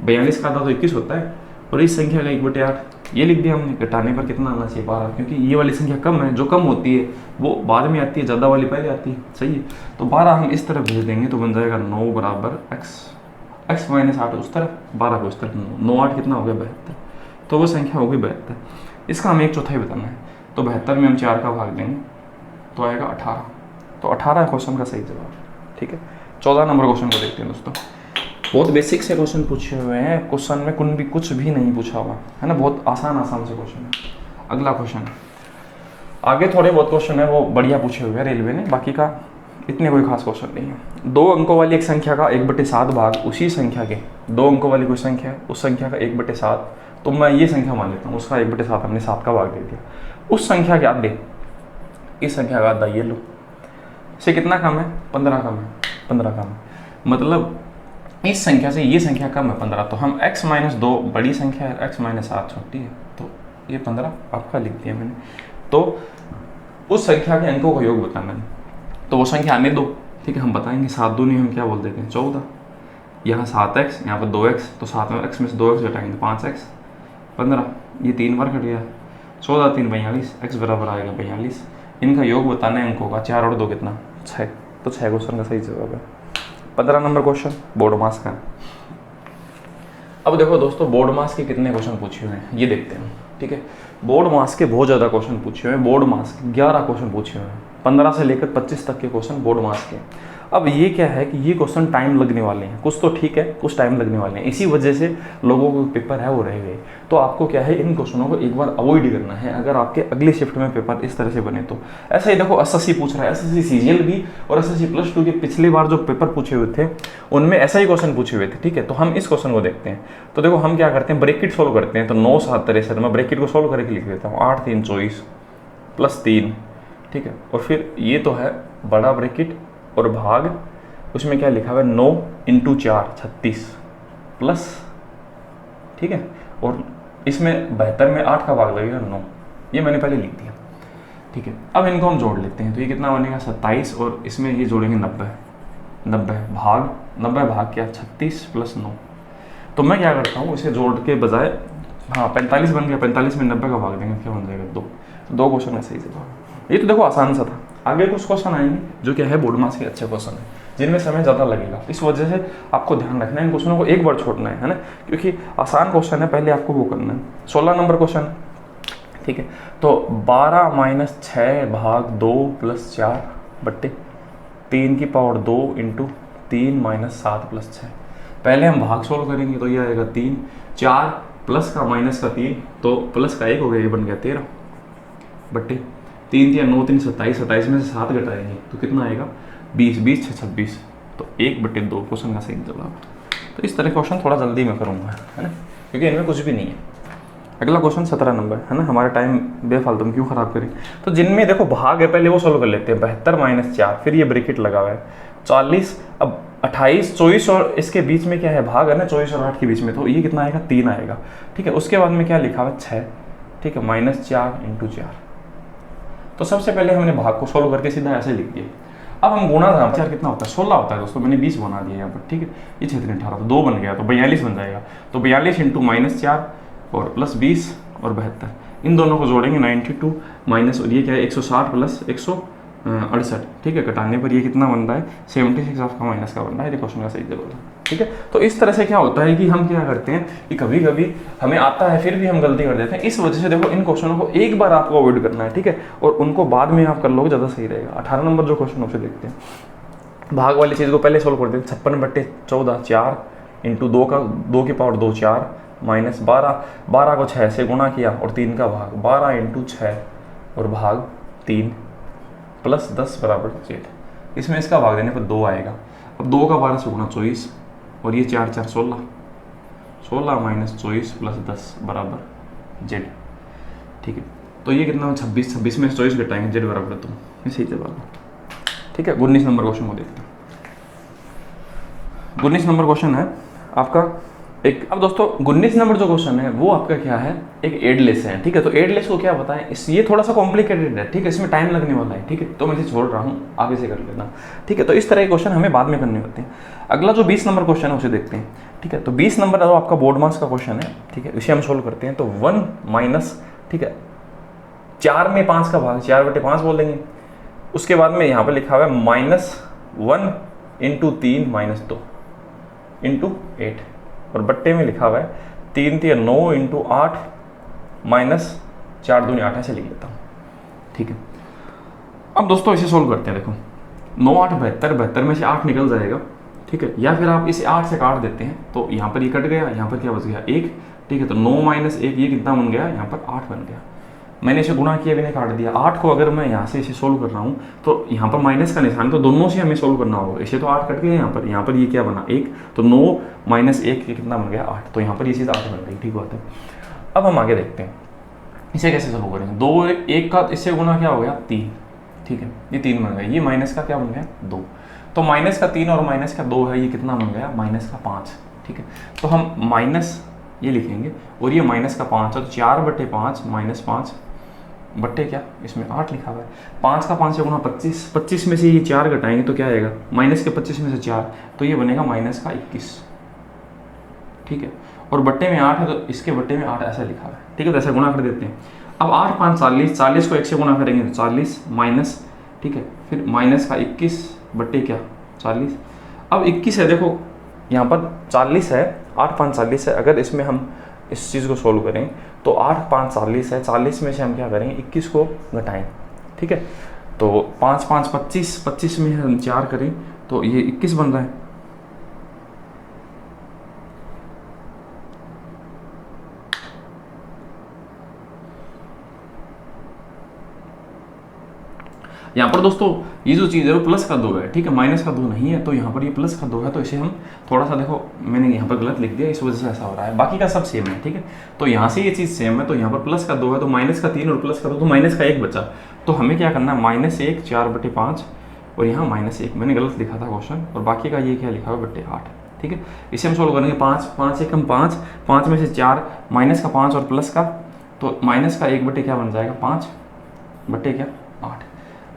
42 का आधा तो 21 होता है, और इस संख्या का 1/8 ये लिख दिया हमने, घटाने पर कितना आना चाहिए 12, क्योंकि ये वाली संख्या कम है, जो कम होती है वो बाद में आती है, ज़्यादा वाली पहले आती है, सही है। तो 12 हम इस तरफ भेज देंगे, तो बन जाएगा 9 बराबर x - 8 उस तरफ, 12 को इस तरफ, 9 8 कितना हो गया 72, तो वो संख्या हो गई 72। इसका हमें 1/4 बताना है, तो 72 में हम 4 का भाग देंगे तो आएगा 18। तो 18 क्वेश्चन का सही जवाब, ठीक है। 14 नंबर क्वेश्चन को देखते हैं दोस्तों। बहुत बेसिक से क्वेश्चन पूछे हुए हैं, क्वेश्चन में कुछ भी नहीं पूछा हुआ है ना, बहुत आसान से क्वेश्चन है। अगला क्वेश्चन, आगे थोड़े बहुत क्वेश्चन है वो बढ़िया पूछे हुए हैं रेलवे ने, बाकी का इतने कोई खास क्वेश्चन नहीं है। 2 अंकों वाली एक संख्या का 1/7 भाग उसी संख्या के, 2 अंकों वाली कोई संख्या है, उस संख्या का 1/7, तो मैं ये संख्या मान लेता हूँ, उसका 1/7 हमने 7 का भाग दे दिया। उस संख्या के आधे, इस संख्या का आधा ये लो, से कितना कम है 15 कम है, 15 कम है, मतलब इस संख्या से ये संख्या कम है 15। तो हम x - 2 बड़ी संख्या है, x - 7 छोटी है, तो ये 15 आपका लिख दिया मैंने। तो उस संख्या के अंकों का योग बताना है, तो वो संख्या आने दो, ठीक है। हम बताएंगे 7 दूनी हम क्या बोल देते हैं 14, यहाँ 7x, यहाँ पर 2x, तो 7 में x में से 2x घटाएंगे 5x, 15, ये 3 बार कट गया, 14 3 42, x बराबर आएगा 42। इनका योग बताना है अंकों का, 4 और 2 कितना 6, तो 6 क्वेश्चन का सही जवाब है। 15 नंबर क्वेश्चन बोर्ड मास का। अब देखो दोस्तों बोर्ड मास के कितने क्वेश्चन पूछे हुए हैं ये देखते हैं, ठीक है। बोर्ड मास के बहुत ज़्यादा क्वेश्चन पूछे हुए हैं, बोर्ड मास के 11 क्वेश्चन पूछे हुए हैं, 15 से लेकर 25 तक के क्वेश्चन बोर्ड मास के। अब ये क्या है कि ये क्वेश्चन टाइम लगने वाले हैं, कुछ तो ठीक है, कुछ टाइम लगने वाले हैं, इसी वजह से लोगों को पेपर है वो रह गए। तो आपको क्या है, इन क्वेश्चनों को एक बार अवॉइड करना है अगर आपके अगली शिफ्ट में पेपर इस तरह से बने तो। ऐसा ही देखो एसएससी पूछ रहा है, एसएससी सीजीएल भी और एसएससी +2 के पिछली बार जो पेपर पूछे हुए थे उनमें ऐसा ही क्वेश्चन पूछे हुए थे, ठीक है। तो हम इस क्वेश्चन को देखते हैं। तो देखो हम क्या करते हैं, ब्रैकेट सोल्व करते हैं। तो 9 7 63 मैं ब्रैकेट को सोल्व करके लिख देता हूँ, 8 3 24 +3, ठीक है। और फिर ये तो है बड़ा ब्रैकेट और भाग, उसमें क्या लिखा हुआ है 9 × 4 36 प्लस, ठीक है। और इसमें 72 में 8 का भाग लगेगा 9, ये मैंने पहले लिख दिया, ठीक है। अब इनको हम जोड़ लेते हैं, तो ये कितना बनेगा 27, और इसमें ये जोड़ेंगे 90 भाग क्या 36 + 9। तो मैं क्या करता हूँ, इसे जोड़ के बजाय, हाँ 45 बन गया, 45 में 90 का भाग देंगे, क्या बन जाएगा 2। तो 2 क्वेश्चन का सही जवाब। ये तो देखो आसान सा था। आगे कुछ क्वेश्चन आएंगे जो क्या है बोर्ड मास के अच्छे क्वेश्चन है, जिनमें समय ज़्यादा लगेगा, इस वजह से आपको ध्यान रखना है, इन क्वेश्चनों को एक बार छोड़ना है ना, क्योंकि आसान क्वेश्चन है, पहले आपको वो करना है। 16 नंबर क्वेश्चन, ठीक है। तो 12 - 6 भाग 2 + 4 बट्टे 3 की पावर 2 इंटू 3 माइनस 7 प्लस 6। पहले हम भाग सोल्व करेंगे तो ये आएगा 3, 4 प्लस का माइनस का 3 तो प्लस का 1 हो गया, ये बन गया 13 बट्टे 3 3 9 3 27, 27 में से 7 घटाएंगे तो कितना आएगा 20, 20 6 26 तो 1/2 क्वेश्चन का सही जवाब। तो इस तरह क्वेश्चन थोड़ा जल्दी मैं करूँगा, है ना, क्योंकि इनमें कुछ भी नहीं है। अगला क्वेश्चन 17 नंबर, है ना, हमारा टाइम बेफालतू में क्यों खराब करें। तो जिनमें देखो भाग है पहले वो सोल्व कर लेते हैं। 72 माइनस 4, फिर ये ब्रैकेट लगा हुआ है 40, अब 28 24 और इसके बीच में क्या है भाग है ना, 24 और 8 के बीच में, तो ये कितना आएगा 3 आएगा, ठीक है। उसके बाद में क्या लिखा हुआ है 6, ठीक है, -4 इंटू 4। तो सबसे पहले हमने भाग को सोल्व करके सीधा ऐसे लिख दिया। अब हम गुणा था 4 कितना होता है 16 होता है दोस्तों, मैंने 20 बना दिया यहाँ पर, ठीक है। ये 6 18 तो 2 बन गया तो 42 बन जाएगा। तो 42 इंटू -4 और प्लस 20 और 72, इन दोनों को जोड़ेंगे 92 माइनस, और ये क्या है 160 प्लस 168, ठीक है। कटाने पर ये कितना बन रहा है 76 आपका माइनस का बन रहा है। ये क्वेश्चन का सही जवाब है, ठीक है। तो इस तरह से क्या होता है कि हम क्या करते हैं कि कभी कभी हमें आता है फिर भी हम गलती कर देते हैं। इस वजह से देखो इन क्वेश्चनों को एक बार आपको अवॉइड करना है, ठीक है, और उनको बाद में आप कर लोगे ज़्यादा सही रहेगा। 18 नंबर जो क्वेश्चन उसे देखते हैं। भाग वाली चीज़ को पहले सोल्व कर देते हैं। 56/14 4 इंटू 2 की पावर 2 4 माइनस 12 को 6 से गुणा किया और 3 का भाग 12 इंटू 6 और भाग 3 प्लस 10 बराबर 8। इसमें इसका भाग देने पर 2 आएगा। अब 2 का 12 से गुणा 24 और ये 4 4 16, 16 माइनस 24 प्लस 10 बराबर जेड, ठीक है। तो ये कितना 26, 26 में 24 घटाएंगे जेड बराबर 2, ये सही जवाब है, ठीक है। 19 नंबर क्वेश्चन को देखते हैं। 19 नंबर क्वेश्चन है आपका एक। अब दोस्तों 19 नंबर जो क्वेश्चन है वो आपका क्या है, एक एडलेस है, ठीक है। तो एडलेस को क्या बताएं, ये थोड़ा सा कॉम्प्लिकेटेड है, ठीक है, इसमें टाइम लगने वाला है, ठीक है। तो मैं इसे छोड़ रहा हूँ, आप इसे कर लेना, ठीक है। तो इस तरह के क्वेश्चन हमें बाद में करने होते हैं। अगला जो 20 नंबर क्वेश्चन है उसे देखते हैं, ठीक है। तो 20 नंबर जो आपका बोर्ड मार्क्स का क्वेश्चन है, ठीक है, इसे हम सोल्व करते हैं। तो 1 माइनस, ठीक है, 4 में 5 का भाग 4/5 बोल देंगे। उसके बाद में यहाँ पर लिखा हुआ है -1 इंटू 3 माइनस 2 इंटू 8 और बट्टे में लिखा हुआ है 3 3 9 इंटू 8 माइनस 4 दूनी 8, ऐसे लिख लेता हूँ, ठीक है। अब दोस्तों इसे सोल्व करते हैं। देखो 9 8 72, 72 में से 8 निकल जाएगा, ठीक है। या फिर आप इसे 8 से काट देते हैं तो यहाँ पर ये कट गया, यहाँ पर क्या बच गया 1, ठीक है। तो 9 माइनस 1 ये कितना बन गया, यहाँ पर 8 बन गया। मैंने इसे गुणा किया भी नहीं, काट दिया। 8 को अगर मैं यहाँ से इसे सोल्व कर रहा हूँ तो यहाँ पर माइनस का निशान, तो दोनों से हमें सोल्व करना होगा। इसे तो 8 कट गया, यहाँ पर ये क्या बना 1, तो 9 माइनस 1 ये कितना बन गया 8, तो यहाँ पर ये चीज़ 8 बन गई, ठीक बात है। अब हम आगे देखते हैं इसे कैसे सोल्व करेंगे। 2 1 का इससे गुणा क्या हो गया 3, ठीक है, ये 3 बन गया। ये माइनस का क्या बन गया 2, तो माइनस का 3 और माइनस का 2 है, ये कितना बन गया माइनस का 5, ठीक है। तो हम माइनस ये लिखेंगे और ये माइनस का 5 है, तो 4/5 माइनस 5 बट्टे क्या इसमें 8 लिखा हुआ है। 5 का 5 से गुणा 25, 25 में से ये 4 घटाएंगे तो क्या आएगा माइनस के 25 में से 4, तो ये बनेगा माइनस का 21, ठीक है। और बट्टे में 8 है तो इसके बट्टे में 8 ऐसा लिखा हुआ है, ठीक है। तो ऐसा गुणा कर देते हैं। अब 8 5 40, 40 को 1 से गुणा करेंगे तो 40 माइनस, ठीक है, फिर माइनस का 21 बट्टे क्या 40। अब 21 है, देखो यहाँ पर 40 है, 8 5 40 है। अगर इसमें हम इस चीज़ को सोल्व करें तो 8 5 40 है, 40 में से हम क्या करेंगे 21 को घटाएं, ठीक है। तो 5 5 25, 25 में हम 4 करें तो ये 21 बन रहा है। यहाँ पर दोस्तों ये जो चीज़ है वो प्लस का 2 है, ठीक है, माइनस का 2 नहीं है। तो यहाँ पर ये प्लस का 2 है, तो इसे हम थोड़ा सा देखो मैंने यहाँ पर गलत लिख दिया, इस वजह से ऐसा हो रहा है। बाकी का सब सेम है, ठीक है। तो यहाँ से ये चीज़ सेम है, तो यहाँ पर प्लस का 2 है, तो माइनस का 3 और प्लस का 2, तो माइनस का 1 बचा। तो हमें क्या करना है -1 4/5 और यहाँ -1, मैंने गलत लिखा था क्वेश्चन, और बाकी का ये क्या लिखा हुआ बट्टे 8, ठीक है। इसे हम सोल्व करेंगे। 5 5 1 5, 5 में से 4 माइनस का 5 और प्लस का, तो माइनस का 1 बट्टे क्या बन जाएगा 5 बट्टे क्या 8।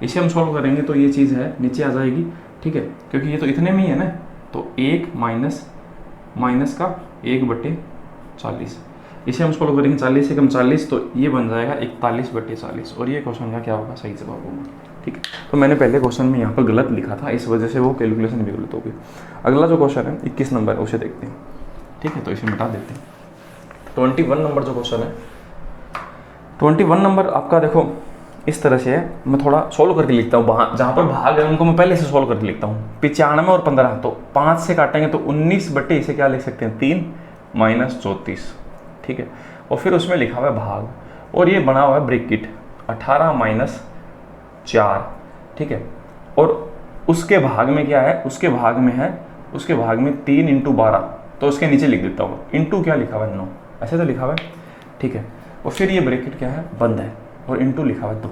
इसे हम सॉल्व करेंगे तो ये चीज़ है नीचे आ जाएगी, ठीक है, क्योंकि ये तो इतने में ही है ना। तो 1 माइनस का 1/40, इसे हम सॉल्व करेंगे। 40 से कम 40, तो ये बन जाएगा 41/40, और ये क्वेश्चन का क्या होगा सही जवाब होगा, ठीक है। तो मैंने पहले क्वेश्चन में यहाँ पर गलत लिखा था, इस वजह से वो कैलकुलेशन भी गलत होगी। अगला जो क्वेश्चन है 21 नंबर उसे देखते हैं, ठीक है। तो इसे मिटा देते हैं। 21 नंबर जो क्वेश्चन है, 21 नंबर आपका देखो इस तरह से है, मैं थोड़ा सोल्व करके लिखता हूँ, वहाँ जहाँ पर भाग है उनको मैं पहले से सोल्व करके लिखता हूँ। 95 और 15, तो 5 से काटेंगे तो 19 बटे इसे क्या लिख सकते हैं 3 माइनस 34, ठीक है। और फिर उसमें लिखा हुआ है भाग, और ये बना हुआ है ब्रैकेट 18 माइनस 4, ठीक है। और उसके भाग में क्या है, उसके भाग में 3 इंटू 12, तो उसके नीचे लिख देता हूँ इंटू क्या लिखा हुआ है 9, ऐसे तो लिखा हुआ है, ठीक है। और फिर ये ब्रैकेट क्या है बंद है, और इंटू लिखा हुआ है 2।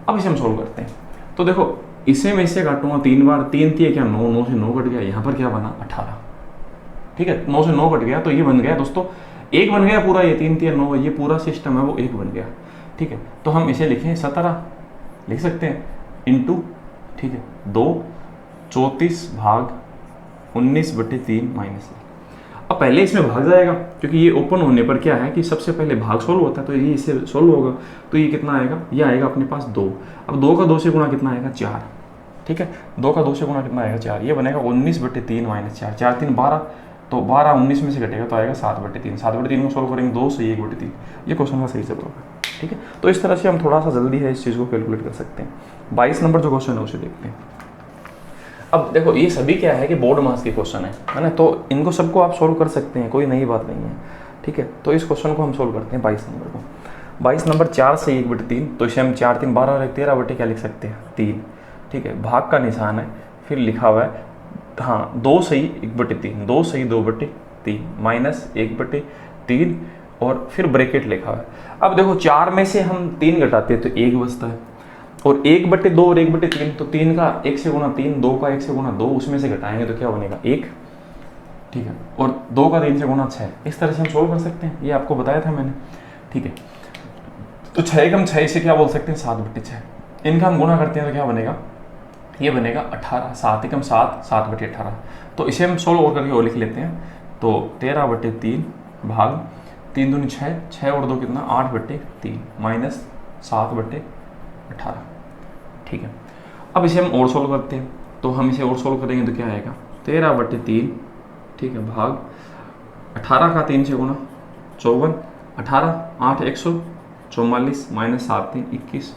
अब इसे हम सोल्व करते हैं, तो देखो इसे मैं इससे काटूंगा 3 बार, 3 3 क्या 9, 9 से 9 कट गया, यहाँ पर क्या बना 18, ठीक है। 9 से 9 कट गया तो ये बन गया दोस्तों 1 बन गया पूरा, ये 3 3 9, ये पूरा सिस्टम है वो 1 बन गया, ठीक है। तो हम इसे लिखें 17 लिख सकते हैं इंटू, ठीक है 2 34 भाग 19 बटे 3 माइनस। अब पहले इसमें भाग जाएगा, क्योंकि ये ओपन होने पर क्या है कि सबसे पहले भाग सोल्व होता है, तो ये इससे सोल्व होगा, तो ये कितना आएगा, ये आएगा अपने पास 2। अब 2 का 2 से गुणा कितना आएगा 4, ठीक है। 2 का 2 से गुणा कितना आएगा 4, ये बनेगा 19 बटे 3 माइनस 4, 4 3 12, तो 12 19 में से घटेगा तो आएगा 7 बटे 3, 7 बटे 3 को सोल्व करेंगे 2 से 1 बटे 3, ये क्वेश्चन का सही जवाब है, ठीक है। तो इस तरह से हम थोड़ा सा जल्दी है इस चीज़ को कैलकुलेट कर सकते हैं। 22 नंबर जो क्वेश्चन है उसे देखते हैं। अब देखो ये सभी क्या है कि बोर्ड मास के क्वेश्चन है ना, तो इनको सबको आप सोल्व कर सकते हैं, कोई नई बात नहीं है, ठीक है। तो इस क्वेश्चन को हम सोल्व करते हैं 22 नंबर को। 22 नंबर 4 से 1 बटे 3, तो इसे हम 4 3 12 और 13 बटे क्या लिख सकते हैं 3, ठीक है। भाग का निशान है, फिर लिखा हुआ है हाँ 2 सही 1 बटे 3, 2 सही 2 बटे 3 माइनस 1 बटे 3, और फिर ब्रैकेट लिखा हुआ है। अब देखो 4 में से हम 3 घटाते हैं तो 1 बचता है, और 1 बटे 2 और 1 बटे 3, तो 3 का 1 से गुणा 3, 2 का 1 से गुणा 2, उसमें से घटाएंगे तो क्या बनेगा 1, ठीक है। और 2 का 3 से गुणा 6, इस तरह से हम सोल्व कर सकते हैं, ये आपको बताया था मैंने, ठीक है। तो 6 कम 6 से क्या बोल सकते हैं 7 बटे 6, इनका हम गुणा करते हैं तो क्या बनेगा, ये बनेगा 18, 7 एकम 7, 7 बटे 18, तो इसे हम सोल्व और करके और लिख लेते हैं, तो 13 बटे 3 भाग 3 दूनी 6, 6 और 2 कितना 8 बटे 3 माइनस 7 बटे 18, ठीक है। अब इसे हम और सोल्व करते हैं, तो हम इसे और सोल्व करेंगे तो क्या आएगा 13 बटे 3, ठीक है, भाग 18 का 3 से गुणा 54, 18 8 144 माइनस 7 3 21,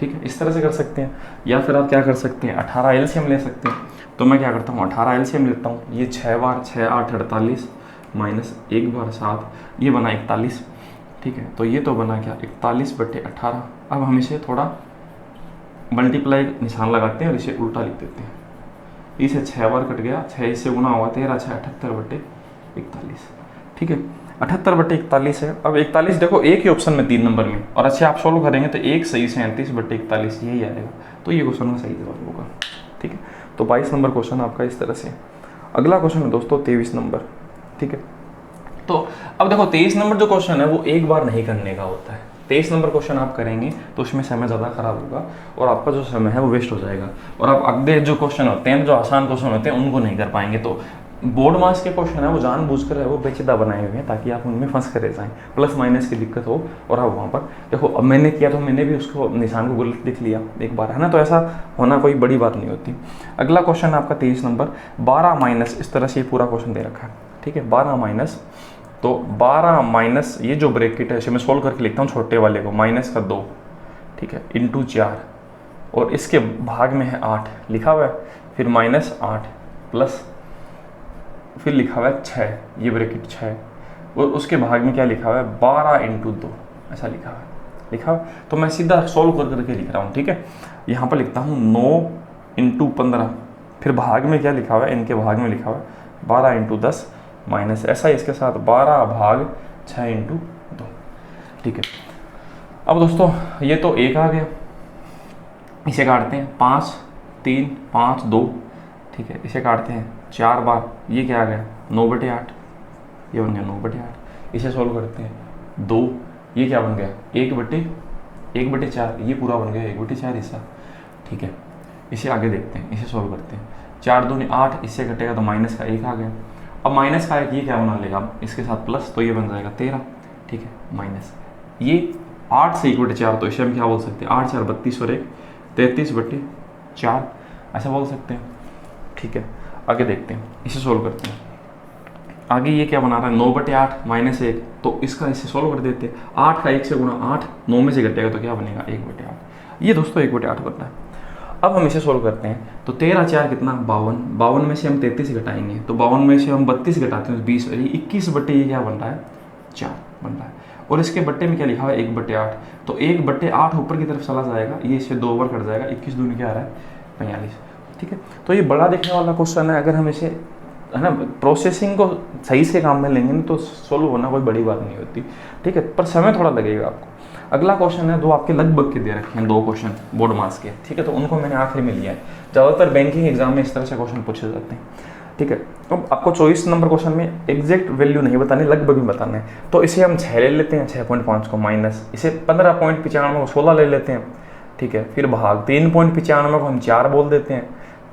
ठीक है। इस तरह से कर सकते हैं, या फिर आप क्या कर सकते हैं 18 एलसीएम ले सकते हैं, तो मैं क्या करता हूँ 18 एलसीएम लेता हूँ, ये 6 बार 6 8 48 माइनस 1 बार 7, ये बना 41, ठीक है। तो ये तो बना क्या 41 बटे 18। अब हम इसे थोड़ा मल्टीप्लाई निशान लगाते हैं और इसे उल्टा लिख देते हैं, इसे 6 बार कट गया, 6 इससे गुना हुआ 13 6 78 बटे 41, ठीक है। 78 बटे 41 है। अब 41 देखो एक ही ऑप्शन में 3 नंबर में, और अच्छे आप सोल्व करेंगे तो एक सही से 37 बटे 41 यही आएगा, तो ये क्वेश्चन का सही जवाब होगा, ठीक है। तो 22 नंबर क्वेश्चन आपका इस तरह से। अगला क्वेश्चन है दोस्तों 23 नंबर, ठीक है। तो अब देखो 23 नंबर जो क्वेश्चन है वो एक बार नहीं करने का होता है, 23 नंबर क्वेश्चन आप करेंगे तो उसमें समय ज़्यादा खराब होगा और आपका जो समय है वो वेस्ट हो जाएगा, और आप अगले जो क्वेश्चन होते हैं जो आसान क्वेश्चन होते हैं उनको नहीं कर पाएंगे। तो बोर्ड मास के क्वेश्चन है वो जानबूझकर है वो पेचीदा बनाए हुए हैं ताकि आप उनमें फंस कर रह जाएं, प्लस माइनस की दिक्कत हो, और आप वहाँ पर देखो अब मैंने किया तो मैंने भी उसको निशान को गलत लिख लिया एक बार, है ना, तो ऐसा होना कोई बड़ी बात नहीं होती। अगला क्वेश्चन है आपका 23 नंबर 12 माइनस, इस तरह से ये पूरा क्वेश्चन दे रखा है, ठीक है। 12 माइनस, तो 12 माइनस ये जो ब्रैकेट है इसे मैं सोल्व करके लिखता हूँ छोटे वाले को, माइनस का 2, ठीक है, इंटू 4, और इसके भाग में है 8 लिखा हुआ है, फिर माइनस 8 प्लस फिर लिखा हुआ है 6, ये ब्रैकेट 6, और उसके भाग में क्या लिखा हुआ है 12 इंटू 2, ऐसा लिखा हुआ है। तो मैं सीधा सोल्व कर करके लिख रहा हूँ, ठीक है। यहाँ पर लिखता हूँ 9 इंटू 15, फिर भाग में क्या लिखा हुआ है, इनके भाग में लिखा हुआ है 12 इंटू 10 माइनस, ऐसा इसके साथ 12 भाग 6 इंटू 2, ठीक है। अब दोस्तों ये तो एक आ गया, इसे काटते हैं 5 3 5 2, ठीक है, इसे काटते हैं 4 बार, ये क्या आ गया 9 बटे 8, ये बन गया 9 बटे 8, इसे सोल्व करते हैं 2, ये क्या बन गया 1 बटे 4, ये पूरा बन गया 1 बटे 4 हिस्सा, ठीक है। इसे आगे देखते हैं, इसे सोल्व करते हैं, 4 दूनी 8, इससे घटेगा तो माइनस का 1 आ गया। अब माइनस का 1 ये क्या बना लेगा इसके साथ प्लस, तो ये बन जाएगा 13, ठीक है, माइनस ये 8 से 1 बटे 4, तो इसे हम क्या बोल सकते हैं 8 4 32 और 1 33 बटे 4, ऐसा बोल सकते हैं, ठीक है। आगे देखते हैं, इसे सोल्व करते हैं। आगे ये क्या बना रहा है 9/8 -1, तो इसका इसे सोल्व कर देते हैं। 8 का 1 से गुणा 8, 9 में से घटेगा तो क्या बनेगा 1/8। ये दोस्तों 1/8 बनता है। अब हम इसे सोल्व करते हैं तो 13 4 कितना 52, 52 में से हम 33 घटाएंगे तो 52 में से हम 32 घटाते हैं 20, और ये 21 बट्टे ये क्या बन रहा है 4 बन रहा है। और इसके बट्टे में क्या लिखा हुआ है 1/8, तो 1/8 ऊपर की तरफ चला जाएगा, ये इससे 2 बार कट जाएगा, 21 दूनी क्या आ रहा है 45। ठीक है, तो ये बड़ा दिखने वाला क्वेश्चन है। अगर हम इसे है ना प्रोसेसिंग को सही से काम में लेंगे ना तो सोल्व होना कोई बड़ी बात नहीं होती। ठीक है, पर समय थोड़ा लगेगा आपको। अगला क्वेश्चन है, दो आपके लगभग के दे रखे हैं, 2 क्वेश्चन बोर्ड मार्क्स के। ठीक है, तो उनको मैंने आखिरी में लिया है। ज़्यादातर बैंकिंग एग्जाम में इस तरह से क्वेश्चन पूछे जाते हैं। ठीक है, तो आपको 24 नंबर क्वेश्चन में एग्जैक्ट वैल्यू नहीं बतानी, लगभग भी बताना है। तो इसे हम 6 ले लेते हैं, 6.5 को माइनस, इसे 15.95 को 16 ले लेते हैं। ठीक है, फिर भाग 3.95 को हम 4 बोल देते हैं,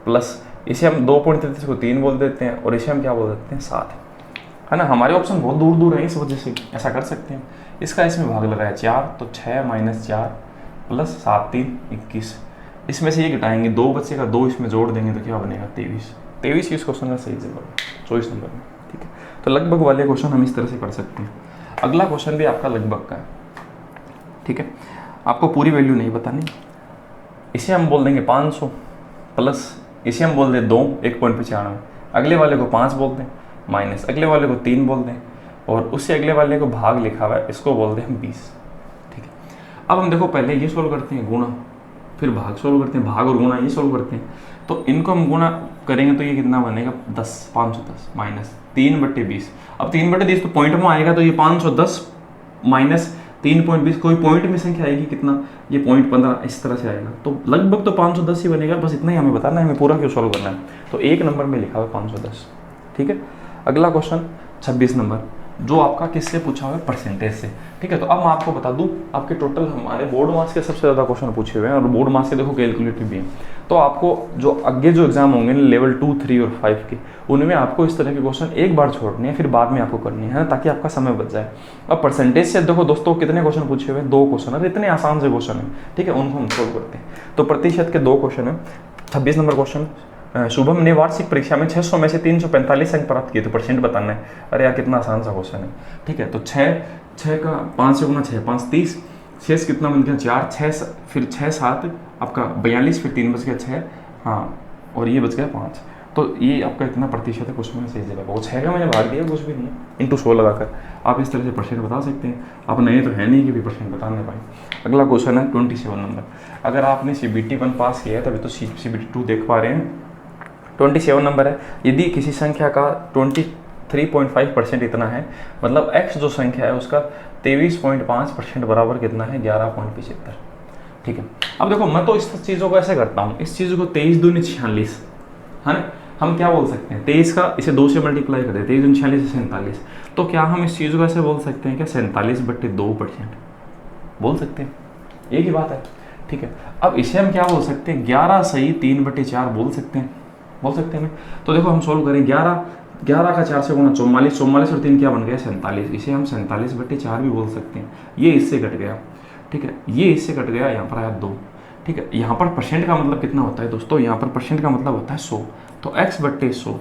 प्लस इसे हम 2.33 को 3 बोल देते हैं, और इसे हम क्या बोल देते हैं 7, है ना। हमारे ऑप्शन बहुत दूर दूर हैं, इस वजह से ऐसा कर सकते हैं। इसका इसमें भाग लगा है 4, तो 6 - 4 प्लस 7 3 21, इसमें से ये घटाएंगे 2 बचेगा, 2 इसमें जोड़ देंगे तो क्या बनेगा 23 इस क्वेश्चन का सही जवाब है 24 नंबर में। ठीक है, तो लगभग वाले क्वेश्चन हम इस तरह से कर सकते हैं। अगला क्वेश्चन भी आपका लगभग का है। ठीक है, आपको पूरी वैल्यू नहीं बतानी, इसे हम बोल देंगे 500, प्लस इसे हम बोल दें 2 1.95, अगले वाले को 5 बोल दें, माइनस अगले वाले को 3 बोल दें, और उससे अगले वाले को भाग लिखा हुआ है, इसको बोल दें हम 20। ठीक है, अब हम देखो पहले ये सोल्व करते हैं गुणा, फिर भाग सोल्व करते हैं, भाग और गुणा ये सोल्व करते हैं। तो इनको हम गुणा करेंगे तो ये कितना बनेगा 10, 510 माइनस 3/20। अब 3/20 तो पॉइंट में आएगा, तो ये 510 माइनस 3.20, कोई पॉइंट में संख्या आएगी कितना, ये 0.15 इस तरह से आएगा। तो लगभग तो 510 ही बनेगा, बस इतना ही हमें बताना है, हमें पूरा क्यों सॉल्व करना है। तो 1 नंबर में लिखा हुआ 510। ठीक है, अगला क्वेश्चन 26 नंबर, जो आपका किससे पूछा हुआ है परसेंटेज से। ठीक है, तो अब मैं आपको बता दूं, आपके टोटल हमारे बोर्ड मार्क्स के सबसे ज़्यादा क्वेश्चन पूछे हुए हैं, और बोर्ड मार्क्स के देखो कैलकुलेटिव भी हैं। तो आपको जो आगे जो एग्जाम होंगे लेवल 2, 3 और 5 के, उनमें आपको इस तरह के क्वेश्चन एक बार छोड़ने हैं, फिर बाद में आपको करनी है, ताकि आपका समय बच जाए। अब परसेंटेज से देखो दोस्तों कितने क्वेश्चन पूछे हुए हैं, 2 क्वेश्चन, और इतने आसान से क्वेश्चन है। ठीक है, उनको हम सोल्व करते हैं। तो प्रतिशत के 2 क्वेश्चन है। 26 नंबर क्वेश्चन, शुभम ने वार्षिक परीक्षा में 600 में से 345 अंक प्राप्त किए, तो परसेंट बताना है। अरे यार कितना आसान सा क्वेश्चन है। ठीक है, तो 6 का 5 से गुना 6 5 30, 6 कितना बन गया 4, 6 फिर 6 7 आपका 42, फिर 3 बच गया 6, हाँ, और ये बच गया 5। तो ये आपका इतना प्रतिशत है, कुछ में सही जगह वो 6 का मैंने भाग दिया, कुछ भी नहीं है, इंटू 100 लगाकर आप इस तरह से परसेंट बता सकते हैं। आप नए तो है नहीं कि भी परसेंट बता नहीं पाए। अगला क्वेश्चन है 27 नंबर। अगर आपने CBT 1 पास किया है तभी तो CBT 2 देख पा रहे हैं। 27 नंबर है, यदि किसी संख्या का 23.5% इतना है, मतलब x जो संख्या है उसका 23.5% बराबर कितना है 11.75। ठीक है, अब देखो मैं तो इस चीज़ों को ऐसे करता हूँ, इस चीज़ को 23 दूनी 46 है ना, हम क्या बोल सकते हैं 23 का इसे 2 से मल्टीप्लाई कर दें, 23 दूनी 46 से 47, तो क्या हम इस चीज़ को ऐसे बोल सकते हैं क्या 47/2% बोल सकते हैं, एक ही बात है। ठीक है, अब इसे हम क्या बोल सकते हैं 11 सही 3/4 बोल सकते हैं ना। तो देखो हम सोल्व करें, 11 का 4 से गुणा 44, 44 और 3 क्या बन गया 47, इसे हम 47/4 भी बोल सकते हैं। ये इससे कट गया। ठीक है, ये इससे कट गया, यहाँ पर आया 2। ठीक है, यहाँ पर परसेंट का मतलब कितना होता है दोस्तों, यहाँ पर परसेंट का मतलब होता है 100, तो x/100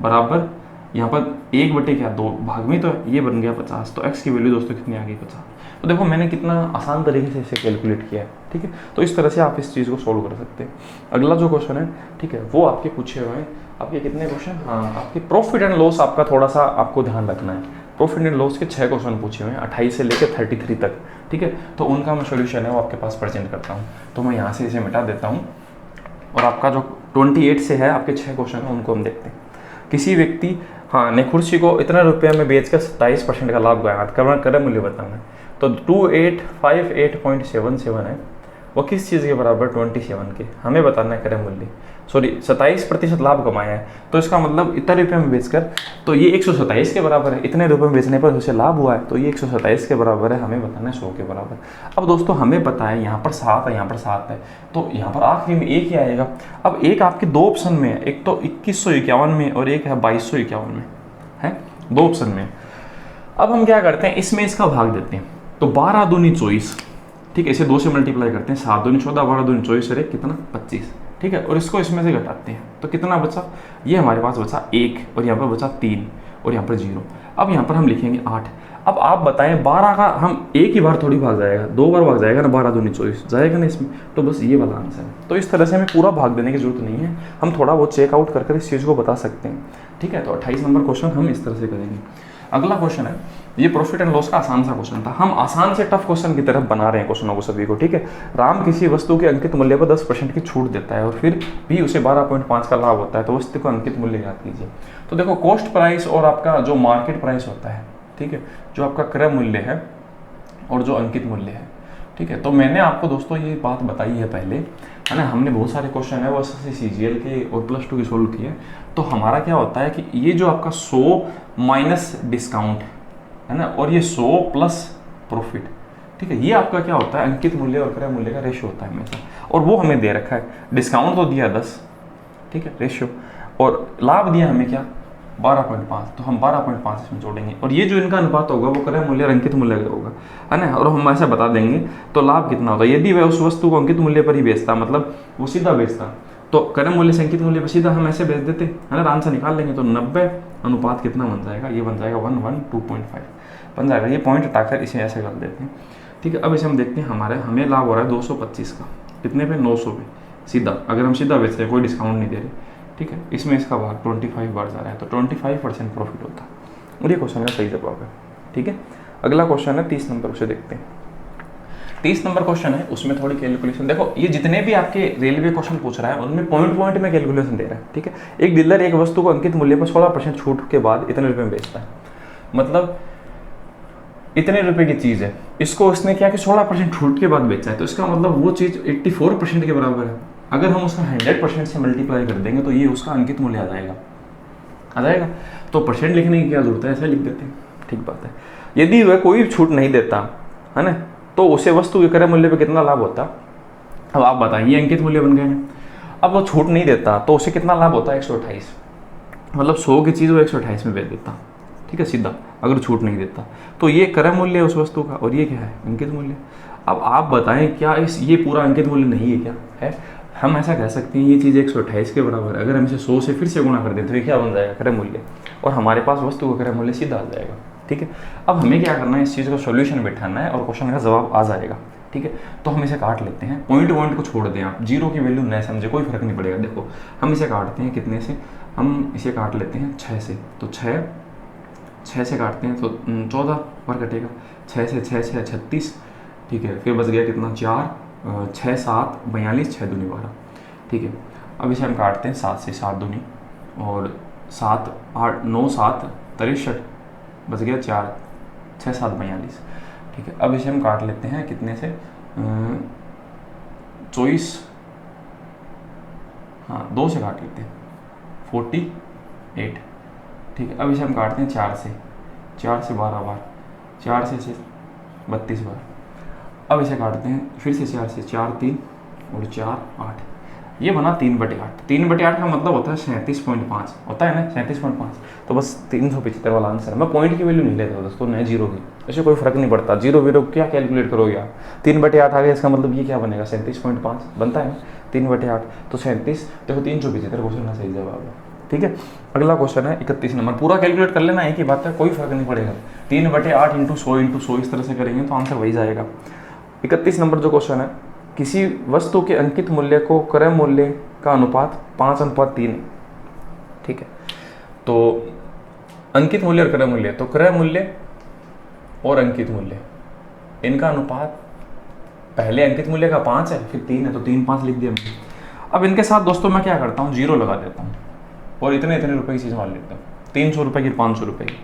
बराबर यहाँ पर 1/2 भाग में, तो ये बन गया 50। तो x की वैल्यू दोस्तों कितनी आ गई 50। तो देखो मैंने कितना आसान तरीके से इसे कैलकुलेट किया है। ठीक है, तो इस तरह से आप इस चीज़ को सोल्व कर सकते हैं। अगला जो क्वेश्चन है, ठीक है, वो आपके पूछे हुए हैं। आपके कितने क्वेश्चन, हाँ, आपके प्रॉफिट एंड लॉस आपका थोड़ा सा आपको ध्यान रखना है। प्रॉफिट एंड लॉस के 6 क्वेश्चन पूछे हुए हैं, 28 से लेकर 33 तक। ठीक है, तो उनका मैं सोल्यूशन है वो आपके पास प्रेजेंट करता हूँ। तो मैं यहाँ से इसे मिटा देता हूँ, और आपका जो 28 से है आपके 6 क्वेश्चन है उनको हम देखते हैं। किसी व्यक्ति ने कुर्सी को इतने रुपये में बेचकर 27% का लाभ गया, क्रय मूल्य बताना है। तो 2858.77 है, वो किस चीज़ के बराबर 27 के, हमें बताना है क्रय मूल्य, 27% लाभ कमाया है। तो इसका मतलब इतने रुपये में बेचकर, तो ये 127 के बराबर है, इतने रुपये में बेचने पर उसे लाभ हुआ है, तो ये 127 के बराबर है, हमें बताना है 100 के बराबर। अब दोस्तों हमें पता है यहाँ पर 7 है, यहाँ पर 7 है, तो यहाँ पर आखिरी में एक ही आएगा। अब एक आपके 2 ऑप्शन में है, एक तो 2151 में और एक है 2251 में है, 2 ऑप्शन में। अब हम क्या करते हैं, इसमें इसका भाग देते हैं, तो 12 दूनी 24। ठीक है, इसे 2 से मल्टीप्लाई करते हैं, 7 दूनी 14, 12 दूनी 24 और 1 कितना 25। ठीक है, और इसको इसमें से घटाते हैं तो कितना बचा, ये हमारे पास बचा 1 और यहाँ पर बचा 3, और यहाँ पर 0। अब यहाँ पर हम लिखेंगे 8। अब आप बताएं 12 का हम एक ही बार थोड़ी भाग जाएगा, 2 बार भाग जाएगा ना, 12 दूनी 24 जाएगा ना इसमें, तो बस ये वाला आंसर है। तो इस तरह से हमें पूरा भाग देने की जरूरत नहीं है, हम थोड़ा बहुत चेकआउट कर इस चीज़ को बता सकते हैं, ठीक है। तो 28 नंबर क्वेश्चन हम इस तरह से करेंगे। अगला क्वेश्चन है, ये प्रॉफिट एंड लॉस का आसान सा क्वेश्चन था, हम आसान से टफ क्वेश्चन की तरफ बना रहे हैं क्वेश्चनों को सभी को, ठीक है। राम किसी वस्तु के अंकित मूल्य पर 10% की छूट देता है और फिर भी उसे 12.5 का लाभ होता है, तो वस्तु का अंकित मूल्य याद कीजिए। तो देखो कॉस्ट प्राइस और आपका जो मार्केट प्राइस होता है, ठीक है, जो आपका क्रय मूल्य है और जो अंकित मूल्य है, ठीक है। तो मैंने आपको दोस्तों ये बात बताई है पहले, है ना, हमने बहुत सारे क्वेश्चन है वो CGL के और +2 की सोल्व किए। तो हमारा क्या होता है कि ये जो आपका 100 माइनस डिस्काउंट है ना, और ये 100 प्लस प्रॉफिट, ठीक है, ये आपका क्या होता है अंकित मूल्य और क्रय मूल्य का रेशियो होता है हमेशा, और वो हमें दे रखा है। डिस्काउंट तो दिया 10, ठीक है, रेशियो, और लाभ दिया हमें क्या 12.5, तो हम 12.5 इसमें जोड़ेंगे, और ये जो इनका अनुपात होगा वो क्रय मूल्य और अंकित मूल्य का होगा, है ना, और हम ऐसा बता देंगे तो लाभ कितना होता है। यदि वह उस वस्तु को अंकित मूल्य पर ही बेचता, मतलब वो सीधा बेचता, तो क्रय मूल्य से अंकित मूल्य पर सीधा हम ऐसे बेच देते, है ना, आंसर निकाल लेंगे। तो 90 अनुपात कितना बन जाएगा, ये बन जाएगा 1:2.5 बन जाएगा। ये पॉइंट हटाकर इसे ऐसे कर देते हैं, ठीक है। अब इसे हम देखते हैं, हमें लाभ हो रहा है 225 का, कितने पे 900 पे सीधा, अगर हम सीधा बेच रहे हैं कोई डिस्काउंट नहीं दे रहे, ठीक है। इसमें इसका भाग 25 बार जा रहा है, तो 25% प्रॉफिट होता है, और ये क्वेश्चन का सही जवाब है, ठीक है। अगला क्वेश्चन है 30 नंबर, उसे देखते हैं। 30 नंबर क्वेश्चन है, उसमें थोड़ी कैलकुलेशन देखो, ये जितने भी आपके रेलवे क्वेश्चन पूछ रहा है उनमें पॉइंट में कैलकुलेशन दे रहा है, ठीक है। एक डीलर एक वस्तु को अंकित मूल्य पर 16% छूट के बाद इतने रुपए में बेचता है, मतलब इतने रुपए की चीज़ है, इसको उसने क्या कि 16% छूट के बाद बेचा है, तो इसका मतलब वो चीज़ 84% के बराबर है। अगर हम उसका 100% से मल्टीप्लाई कर देंगे तो ये उसका अंकित मूल्य आ जाएगा। तो परसेंट लिखने की क्या जरूरत है, ऐसा लिख देते हैं, ठीक बात है। यदि वह कोई छूट नहीं देता, है ना, तो उसे वस्तु के क्रय मूल्य पे कितना लाभ होता। अब आप बताइए, अंकित मूल्य बन गए हैं, अब वो छूट नहीं देता तो उसे कितना लाभ होता है 128, मतलब 100 की चीज़ वो 128 में बेच देता, ठीक है, सीधा, अगर छूट नहीं देता। तो ये क्रय मूल्य है उस वस्तु का, और ये क्या है अंकित मूल्य। अब आप बताएं क्या ये पूरा अंकित मूल्य नहीं है क्या है। हम ऐसा कह सकते हैं ये चीज़ 128 के बराबर है, अगर हम इसे 100 से फिर से गुणा कर दें तो ये क्या बन जाएगा क्रय मूल्य, और हमारे पास वस्तु का क्रय मूल्य सीधा आ जाएगा, ठीक है। अब हमें क्या करना है, इस चीज़ का सॉल्यूशन बैठाना है और क्वेश्चन का जवाब आ जाएगा, ठीक है। तो हम इसे काट लेते हैं, पॉइंट को छोड़ दें आप, 0 की वैल्यू न समझे, कोई फर्क नहीं पड़ेगा। देखो हम इसे काटते हैं कितने से, हम इसे काट लेते हैं 6 से, तो 6 से काटते हैं तो 14 बार कटेगा, 6 से 6 6 36, ठीक है। फिर बच गया कितना 4, 6 7 42, 6 दूनी 12, ठीक है। अब इसे हम काटते हैं 7 से, 7 दूनी और 7 8 9 7 63, बच गया 4 6 7 42, ठीक है। अब इसे हम काट लेते हैं कितने से 24, हाँ 2 से काट लेते हैं 48, ठीक है। अब इसे हम काटते हैं 4 से 12 बार, 4 से 32 बार। अब इसे काटते हैं फिर से 4 से, 4 3 और 4 8, ये बना 3/8। 3/8 का मतलब होता है 37.5 होता है ना, 37.5। तो बस 375 वाला आंसर है। मैं पॉइंट की वैल्यू नहीं लेता दोस्तों, न 0 की, ऐसे कोई फर्क नहीं पड़ता। 0 क्या कैलकुलेट करोगे आप, 3/8 आ गया, इसका मतलब ये क्या बनेगा 37.5 बनता है ना, 3/8 तो 37, देखो 375 क्वेश्चन का सही जवाब है, ठीक है। अगला क्वेश्चन है 31 नंबर, पूरा कैलकुलेट कर लेना, एक ही बात है, कोई फर्क नहीं पड़ेगा। 3/8 × 100 इस तरह से करेंगे तो आंसर वही जाएगा। 31 नंबर जो क्वेश्चन है, किसी वस्तु के अंकित मूल्य को क्रय मूल्य का अनुपात 5:3, ठीक है। तो अंकित मूल्य और क्रय मूल्य, तो क्रय मूल्य और अंकित मूल्य इनका अनुपात, पहले अंकित मूल्य का 5 है, फिर 3 है, तो 3 5 लिख दिया मैंने। अब इनके साथ दोस्तों मैं क्या करता हूँ, 0 लगा देता हूँ और इतने रुपए की चीज़ मान लेता हूँ, 300 रुपये की 500 रुपये की,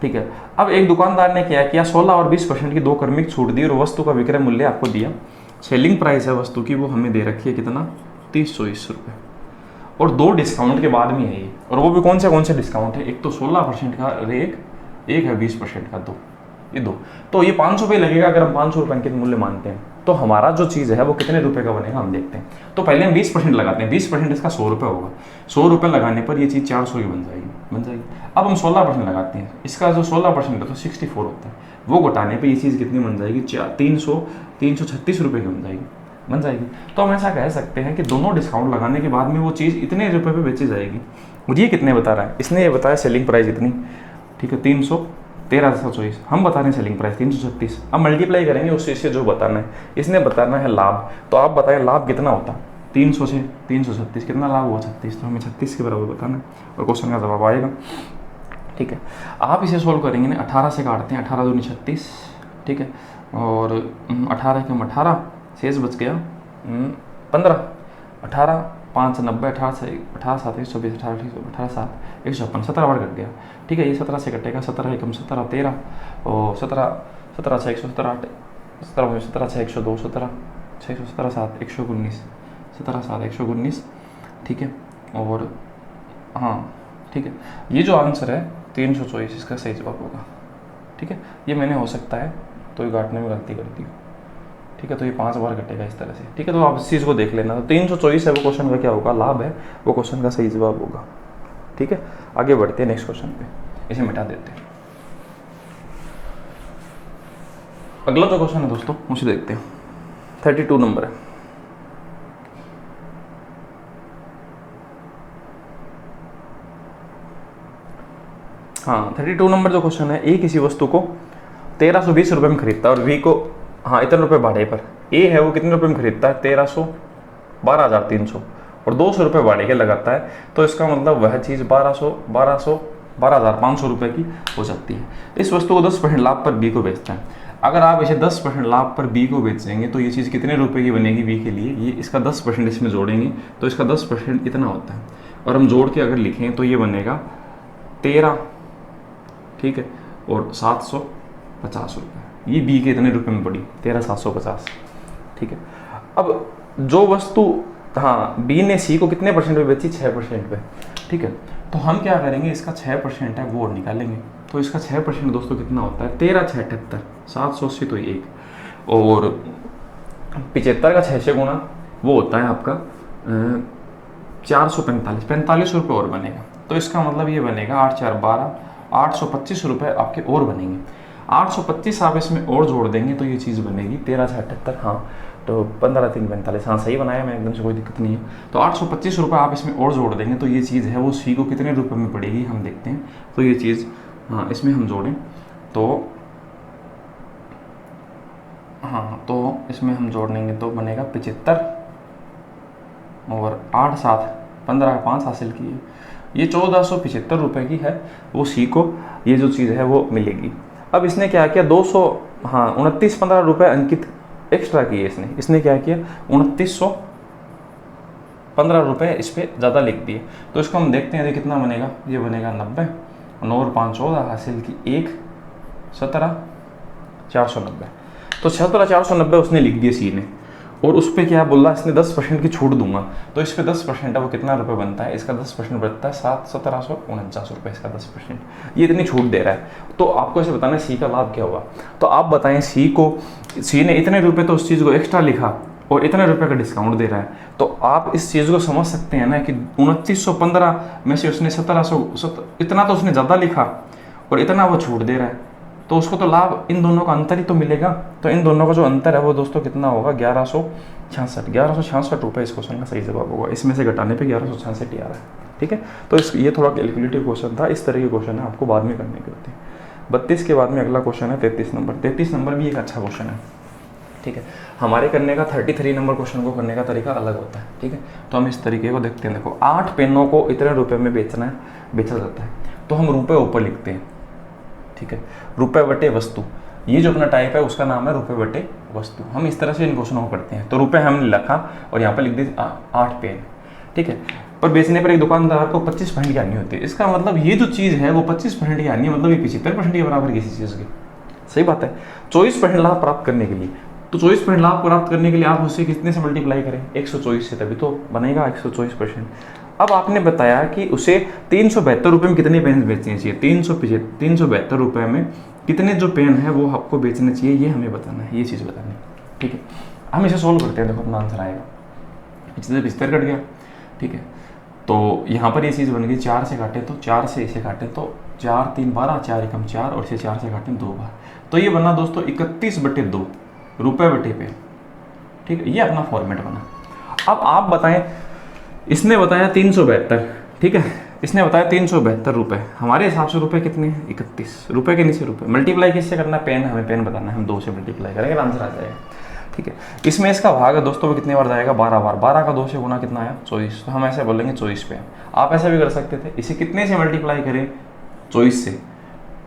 ठीक है। अब एक दुकानदार ने क्या किया, 16 और 20% की 2 क्रमिक छूट दी और वस्तु का विक्रय मूल्य आपको दिया, सेलिंग प्राइस है वस्तु की वो हमें दे रखी है कितना 320 रुपये, और 2 डिस्काउंट के बाद में है ये, और वो भी कौन से डिस्काउंट है, एक तो 16% का, एक है 20% का, 2 ये 2, तो ये 500 रुपये लगेगा अगर हम 500 रुपये अंकित मूल्य मानते हैं। तो हमारा जो चीज़ है वो कितने रुपए का बनेगा हम देखते हैं। तो पहले हम 20% लगाते हैं, 20% इसका 100 रुपये होगा, 100 रुपये लगाने पर ये चीज़ 400 की बन जाएगी। अब हम 16% लगाते हैं, इसका जो 16% है तो 64 होता है, वो घटाने पर ये चीज़ कितनी बन जाएगी, 336 रुपये की बन जाएगी। तो हम ऐसा कह सकते हैं कि दोनों डिस्काउंट लगाने के बाद में वो चीज़ इतने रुपये पे बेची जाएगी। मुझे ये कितने बता रहा है, इसने ये बताया सेलिंग प्राइस इतनी, ठीक है, 313,24 हम बता रहे हैं सेलिंग प्राइस 336। अब मल्टीप्लाई करेंगे उस चीज़ से जो बताना है, इसने बताना है लाभ। तो आप बताएं लाभ कितना होता, 300 से 336 कितना लाभ हुआ 36, तो हमें 36 के बराबर बताना है और क्वेश्चन का जवाब आएगा। ठीक है, आप इसे सोल्व करेंगे ना, 18 से काटते हैं, 18 दूनी 36, ठीक है, और 18 के 18 शेष बच गया 15, 18 5 90, 18 7 120, 18 7 156, 17 बार कट गया। ठीक है, ये 17 से कटेगा, 17 एकम 17 13 और 17 6 117 17 6 102, 17 6 117 7 119, 17 7 119। ठीक है, और हाँ ठीक है, ये जो आंसर है 324 इसका सही जवाब होगा। ठीक है, ये मैंने हो सकता है तो ये काटने में गलती कर दी। ठीक है, तो ये 5 बार कटेगा इस तरह से। ठीक है, तो आप इस चीज़ को देख लेना। तो 324 है वो क्वेश्चन का क्या होगा, लाभ है वो क्वेश्चन का सही जवाब होगा। ठीक है, आगे बढ़ते हैं नेक्स्ट क्वेश्चन पे, इसे मिटा देते हैं। अगला जो क्वेश्चन है दोस्तों उसे देखते हैं, 32 नंबर है। हाँ 32 नंबर जो क्वेश्चन है, ए किसी वस्तु को 1320 रुपये में खरीदता है और बी को हाँ इतने रुपये भाड़े पर। ए है वो कितने रुपये में खरीदता है, 12,300 और 200 रुपये भाड़े के लगाता है। तो इसका मतलब वह चीज़ 12,500 रुपये की हो सकती है। इस वस्तु को 10% लाभ पर बी को बेचता है। अगर आप इसे 10% लाभ पर बी को बेचेंगे तो ये चीज़ कितने रुपए की बनेगी बी के लिए, ये इसका 10% इसमें जोड़ेंगे तो इसका 10% इतना होता है, और हम जोड़ के अगर लिखें तो ये बनेगा 13, ठीक है, और 750 रुपये। ये बी के इतने रुपए में पड़ी, 13,750। ठीक है, अब जो वस्तु हाँ बी ने सी को कितने परसेंट पे बेची, 6% पे। ठीक है, तो हम क्या करेंगे, इसका 6% है वो निकालेंगे। तो इसका 6% दोस्तों कितना होता है, 13 6 78, 780 तो 1, और 75 का 6 से गुणा वो होता है आपका 445, 45 रुपये और बनेगा। तो इसका मतलब ये बनेगा 8 4 12, 825 रुपये आपके और बनेंगे। 825 आप इसमें और जोड़ देंगे तो ये चीज़ बनेगी 13 6 78, हाँ तो 15 3 45, हाँ सही बनाया मैं एकदम से, कोई दिक्कत नहीं है। तो 825 रुपये आप इसमें और जोड़ देंगे तो ये चीज़ है वो सी को कितने रुपए में पड़ेगी हम देखते हैं। तो ये चीज़ हाँ इसमें हम जोड़ें तो हाँ तो इसमें हम जोड़ लेंगे तो बनेगा 75 और 8 7 15 5 हासिल की है, ये 1475 रुपये की है वो सी को ये जो चीज़ है वो मिलेगी। अब इसने क्या किया, 2915 रुपये अंकित एक्स्ट्रा किए इसने क्या किया, 2915 रुपये इस पर ज़्यादा लिख दिए। तो इसको हम देखते हैं कितना बनेगा, ये बनेगा 90, 9 और 5 14 हासिल की 1 17,490। तो 17,490 उसने लिख दिए सी ने, और उस पर क्या बोल रहा, इसने 10% की छूट दूंगा। तो इस पर 10% है वो कितना रुपए बनता है, इसका 10% बनता है 1749 रुपये, इसका 10%, ये इतनी छूट दे रहा है। तो आपको ऐसे बताना है सी का लाभ क्या हुआ। तो आप बताएं सी ने इतने रुपए तो उस चीज़ को एक्स्ट्रा लिखा और इतने रुपए का डिस्काउंट दे रहा है। तो आप इस चीज़ को समझ सकते हैं ना कि 2915 में से उसने 1700 इतना तो उसने ज़्यादा लिखा और इतना वो छूट दे रहा है, तो उसको तो लाभ इन दोनों का अंतर ही तो मिलेगा। तो इन दोनों का जो अंतर है वो दोस्तों कितना होगा, 1166 रुपये इस क्वेश्चन का सही जवाब होगा। इसमें से घटाने पे 1166 ही आ रहा है। ठीक है, तो ये थोड़ा कैलकुलेटिव क्वेश्चन था, इस तरह के क्वेश्चन है आपको बाद में करने के होते हैं। 32 के बाद में अगला क्वेश्चन है 33 नंबर। 33 नंबर भी एक अच्छा क्वेश्चन है। ठीक है, हमारे करने का 33 नंबर क्वेश्चन को करने का तरीका अलग होता है। ठीक है, तो हम इस तरीके को देखते हैं। देखो 8 पेनों को इतने रुपए में बेचा जाता है, तो हम रुपए ऊपर लिखते हैं। ठीक है, रुपए बटे वस्तु, ये जो अपना टाइप है उसका नाम है रुपए बटे वस्तु। हम इस तरह से इन क्वेश्चनों को करते हैं। तो रुपए हमने लिखा और यहाँ पर लिख दी 8 पेन। ठीक है, पर बेचने पर एक दुकानदार को 25% की हानि होती है। इसका मतलब ये जो चीज़ है वो 25% की हानि, मतलब ये 75% के बराबर किसी चीज़ की। सही बात है। 24% लाभ प्राप्त करने के लिए, तो 24% लाभ प्राप्त करने के लिए आप उससे कितने से मल्टीप्लाई करें, 124 से, तभी तो बनेगा 124%। अब आपने बताया कि उसे 372 रुपये में कितने पेन बेचने चाहिए, 372 रुपये में कितने जो पेन है वो आपको बेचने चाहिए, ये हमें बताना है, ये चीज़ बतानी है। ठीक है, हम इसे सोल्व करते हैं। देखो अपना आंसर आएगा, 75 कट गया। ठीक है, तो यहाँ पर ये चीज़ बन गई, 4 से काटे तो 4 से इसे काटे तो 4 3 12, 4 एकम 4 और इसे 4 से काटे 2 बार। तो ये बना दोस्तों 31/2 रुपये बटे पेन। ठीक है, ये अपना फॉर्मेट बना। अब आप बताएं, इसने बताया 372, ठीक है, इसने बताया 372 रुपये, हमारे हिसाब से रुपये कितने हैं 31 रुपये के नीचे रुपये। मल्टीप्लाई किससे करना है, पेन, हमें पेन बताना है, हम 2 से मल्टीप्लाई करेंगे आंसर आ जाएगा। ठीक है, इसमें इसका भाग है दोस्तों कितनी बार जाएगा, 12 बार। 12 का 2 से गुना कितना आया 24, तो हम ऐसे बोलेंगे 24 पे। आप ऐसा भी कर सकते थे, इसे कितने से मल्टीप्लाई करें 24 से,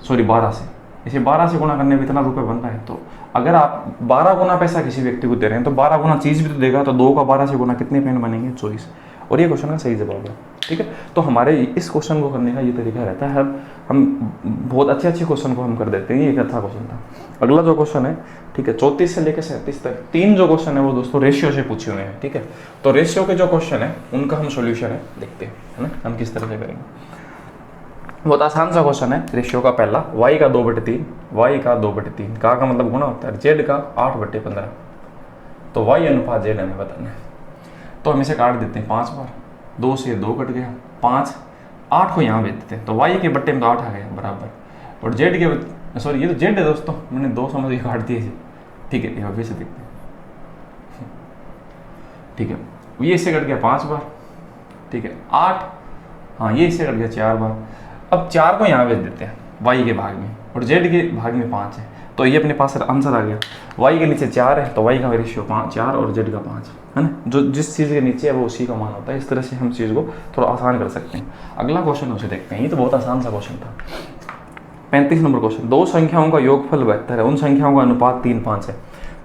सॉरी 12 से, इसे 12 से गुना करने में इतना रुपये बन रहा है। तो अगर आप 12 गुना पैसा किसी व्यक्ति को दे रहे हैं तो 12 गुना चीज़ भी तो देगा, तो 2 का 12 से गुना कितने पेन बनेंगे 24, और ये क्वेश्चन का सही जवाब है। ठीक है, तो हमारे इस क्वेश्चन को करने का ये तरीका रहता है, हम बहुत अच्छे अच्छे क्वेश्चन को हम कर देते हैं। ये एक अच्छा क्वेश्चन था। अगला जो क्वेश्चन है, ठीक है, 34 से लेकर 37 तक 3 जो क्वेश्चन है वो दोस्तों रेशियो से पूछे हुए हैं। ठीक है, तो रेशियो के जो क्वेश्चन है उनका हम सोल्यूशन है देखते हैं, है ना, हम किस तरह से करेंगे। बहुत आसान सा क्वेश्चन है रेशियो का। पहला, y का 2/3, y का 2/3, का मतलब गुना होता है, z का 8/15, तो y अनुपात z हमें बताना है। तो हम इसे काट देते हैं 5 बार, 2 से 2 कट गया, 5, 8 को यहाँ भेज देते हैं, तो y के बट्टे में तो 8 आ गया बराबर, और z के, सॉरी ये तो z है दोस्तों, मैंने 2 समझ के काट दिए। ठीक है, ये फिर से देखते हैं। ठीक है, ये इससे कट गया 5 बार, ठीक है, 8, हाँ ये इससे कट गया 4 बार। अब 4 को यहाँ भेज देते हैं y के भाग में, और z के भाग में 5 है, तो ये अपने पास आंसर आ गया। y के नीचे 4 है, तो y का रेशियो 4 और z का 5 है ना, जो जिस चीज़ के नीचे है वो उसी का मान होता है। इस तरह से हम चीज़ को थोड़ा आसान कर सकते हैं। अगला क्वेश्चन उसे देखते हैं, ये तो बहुत आसान सा क्वेश्चन था। 35 नंबर क्वेश्चन, 2 संख्याओं का योगफल 72 है, उन संख्याओं का अनुपात 3:5 है,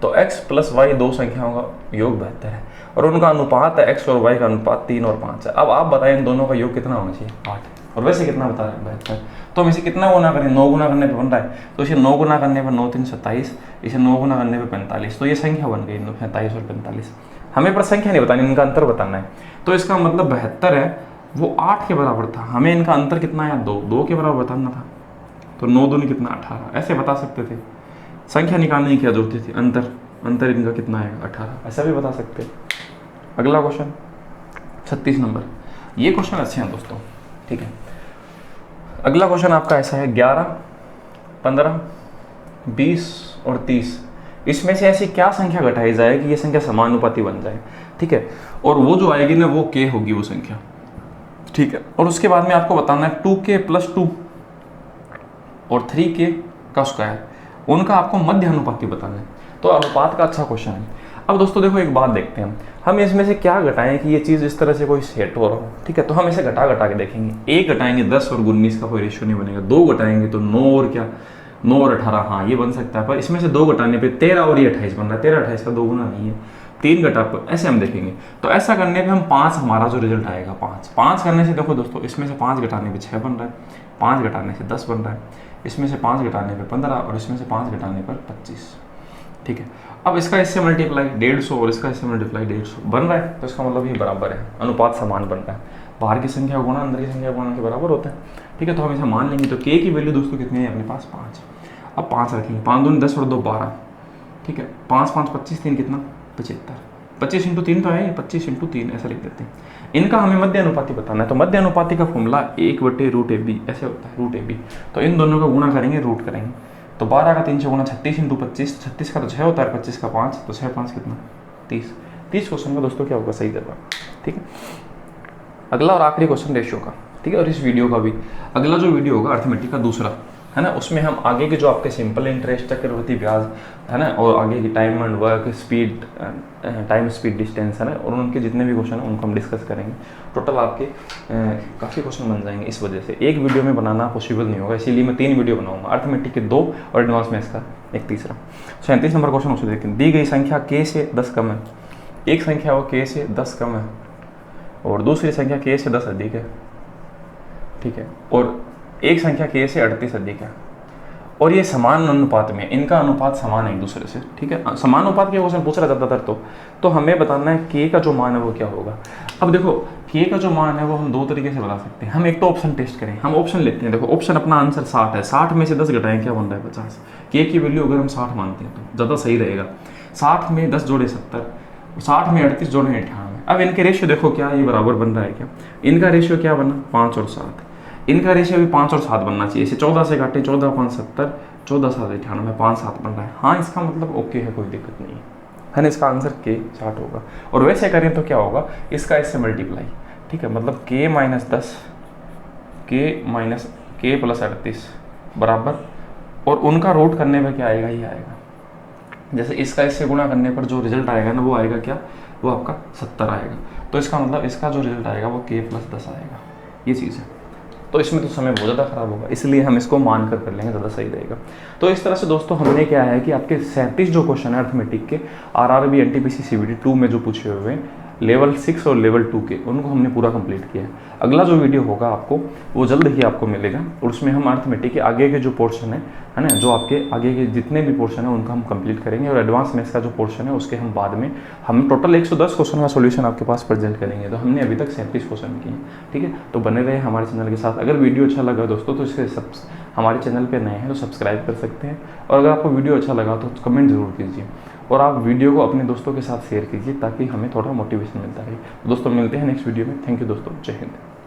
तो x प्लस y 2 संख्याओं का योग 72 है, और उनका अनुपात है x और y का अनुपात 3 और 5 है। अब आप बताएं इन दोनों का योग कितना होना चाहिए, 8, और वैसे कितना बता रहे हैं 72, तो हम इसे कितना गुना करें, 9 गुना करने पे बन रहा है, तो इसे 9 गुना करने पर 9 3 27, इसे 9 गुना करने पे 45, तो ये संख्या बन गई 47 और 45। हमें पर संख्या नहीं बतानी, इनका अंतर बताना है। तो इसका मतलब 72 है वो 8 के बराबर था, हमें इनका अंतर कितना आया 2 के बराबर बताना था, तो 9 दूनी कितना 18, ऐसे बता सकते थे। संख्या निकालने की क्या जरूरत थी, अंतर इनका कितना आएगा 18, ऐसा भी बता सकते। अगला क्वेश्चन 36 नंबर, ये क्वेश्चन अच्छे हैं दोस्तों। ठीक है, अगला क्वेश्चन आपका ऐसा है, 11, 15, 20 और 30, इसमें से ऐसी क्या संख्या घटाई जाए कि ये संख्या समानुपाती बन जाए। ठीक है, और वो जो आएगी ना वो k होगी वो संख्या। ठीक है, और उसके बाद में आपको बताना है 2k + 2 और 3k का स्क्वायर, उनका आपको मध्य अनुपाती बताना है। तो अनुपात का अच्छा क्वेश्चन है। अब दोस्तों देखो एक बात देखते हैं, हम इसमें से क्या घटाएं कि ये चीज़ इस तरह से कोई सेट हो रहा हो। ठीक है, तो हम इसे घटा के देखेंगे। 1 घटाएंगे 10 और 19 का कोई रेशियो नहीं बनेगा। 2 घटाएंगे तो 9 और क्या, 9 और 18, हाँ ये बन सकता है, पर इसमें से 2 घटाने पे 13 और ये 28 बन रहा है, 13 28 का 2 गुना नहीं है, 3 घटा पर, ऐसे हम देखेंगे। तो ऐसा करने पे हम 5, हमारा जो रिजल्ट आएगा 5 करने से देखो दोस्तों, इसमें से 5 घटाने पे 6 बन रहा है, 5 घटाने से 10 बन रहा है, इसमें से 5 घटाने पे 15, और इसमें से 5 घटाने पर 25। ठीक है, अब इसका इससे मल्टीप्लाई 150 और इसका इससे मल्टीप्लाई 150 बन रहा है, तो इसका मतलब ये बराबर है, अनुपात समान बन रहा है। बाहर की संख्या गुणा अंदर की संख्या गुणा के बराबर होता है। ठीक है, तो हम इसे मान लेंगे। तो k की वैल्यू दोस्तों कितनी है अपने पास 5। अब 5 रखेंगे, 5 दूनी 10 और 2 12। ठीक है, 5 5 25, 3 कितना 75, 25 × 3 तो है, 25 × 3 ऐसा लिख देते हैं। इनका हमें मध्य अनुपाती बताना है, तो मध्य अनुपाती का फॉर्मूला 1/√AB ऐसे होता है, √AB। तो इन दोनों का गुणा करेंगे, रूट करेंगे, तो 12 का 3 से गुणा 36 × 25, 36 का तो 6 होता है, 25 का 5, तो 6 5 कितना 30। 30 क्वेश्चन का दोस्तों क्या होगा, सही जवाब। ठीक है, अगला और आखिरी क्वेश्चन रेशियो का। ठीक है, और इस वीडियो का भी अगला जो वीडियो होगा अर्थमेटिक का दूसरा, है ना, उसमें हम आगे के जो आपके सिंपल इंटरेस्ट, चक्रवृद्धि ब्याज, है ना, और आगे की time and work, speed, time speed distance, है ना, और उनके जितने भी क्वेश्चन हैं उनको हम डिस्कस करेंगे। टोटल आपके काफ़ी क्वेश्चन बन जाएंगे। इस वजह से एक वीडियो में बनाना पॉसिबल नहीं होगा, इसीलिए मैं 3 वीडियो बनाऊंगा, अर्थमेटिक के 2 और एडवांस मैथ्स का एक तीसरा। 37 नंबर क्वेश्चन उसे देखें, दी गई संख्या k से 10 कम है, एक संख्या वो k से 10 कम है और दूसरी संख्या k से 10 अधिक है। ठीक है, और एक संख्या k से 38 अधिक है, और ये समान अनुपात में, इनका अनुपात समान है एक दूसरे से। ठीक है, समान अनुपात के क्वेश्चन पूछ रहा ज़्यादातर, तो हमें बताना है k का जो मान है वो क्या होगा। अब देखो k का जो मान है वो हम 2 तरीके से बता सकते हैं। हम एक तो ऑप्शन टेस्ट करें, हम ऑप्शन लेते हैं। देखो ऑप्शन अपना आंसर 60 है, 60 में से 10 घटाएं क्या बन रहा है 50। k की वैल्यू अगर हम 60 मानते हैं तो ज़्यादा सही रहेगा। 60 में 10 जोड़े 70, 60 में 38 जोड़े 98। अब इनके रेशियो देखो क्या ये बराबर बन रहा है क्या, इनका रेशियो क्या बना 5 और 7, इनका रेशियो भी 5 और 7 बनना चाहिए। इसे 14 से काटे, 14 5 70, 14 7 98, 5 7 बन रहा है। हाँ इसका मतलब ओके है, कोई दिक्कत नहीं है ना, इसका आंसर k 60 होगा। और वैसे करें तो क्या होगा, इसका इससे मल्टीप्लाई। ठीक है, मतलब k - 10 k प्लस 38 बराबर, और उनका रूट करने पर क्या आएगा, ये आएगा। जैसे इसका इससे गुणा करने पर जो रिजल्ट आएगा ना वो आएगा क्या, वो आपका 70 आएगा। तो इसका मतलब इसका जो रिजल्ट आएगा वो k प्लस 10 आएगा, ये चीज़ है। तो इसमें तो समय बहुत ज़्यादा ख़राब होगा, इसलिए हम इसको मान कर लेंगे, ज़्यादा सही रहेगा। तो इस तरह से दोस्तों हमने क्या है कि आपके 37 जो क्वेश्चन है अर्थमेटिक के RRB NTPC CBT 2 में जो पूछे हुए हैं लेवल 6 और लेवल 2 के, उनको हमने पूरा कंप्लीट किया है। अगला जो वीडियो होगा आपको वो जल्द ही आपको मिलेगा, और उसमें हम अर्थमेटिक के आगे के जो पोर्शन है ना, जो आपके आगे के जितने भी पोर्शन है उनको हम कंप्लीट करेंगे, और एडवांस मैथ्स का जो पोर्शन है उसके हम बाद में हम टोटल 110 क्वेश्चन का सोल्यूशन आपके पास प्रेजेंट करेंगे। तो हमने अभी तक 37 क्वेश्चन किए हैं, ठीक है। तो बने रहे हमारे चैनल के साथ। अगर वीडियो अच्छा लगा दोस्तों तो इसके हमारे चैनल पे नए हैं तो सब्सक्राइब कर सकते हैं, और अगर आपको वीडियो अच्छा लगा तो कमेंट ज़रूर कीजिए, और आप वीडियो को अपने दोस्तों के साथ शेयर कीजिए ताकि हमें थोड़ा मोटिवेशन मिलता रहे। दोस्तों मिलते हैं नेक्स्ट वीडियो में। थैंक यू दोस्तों, जय हिंद।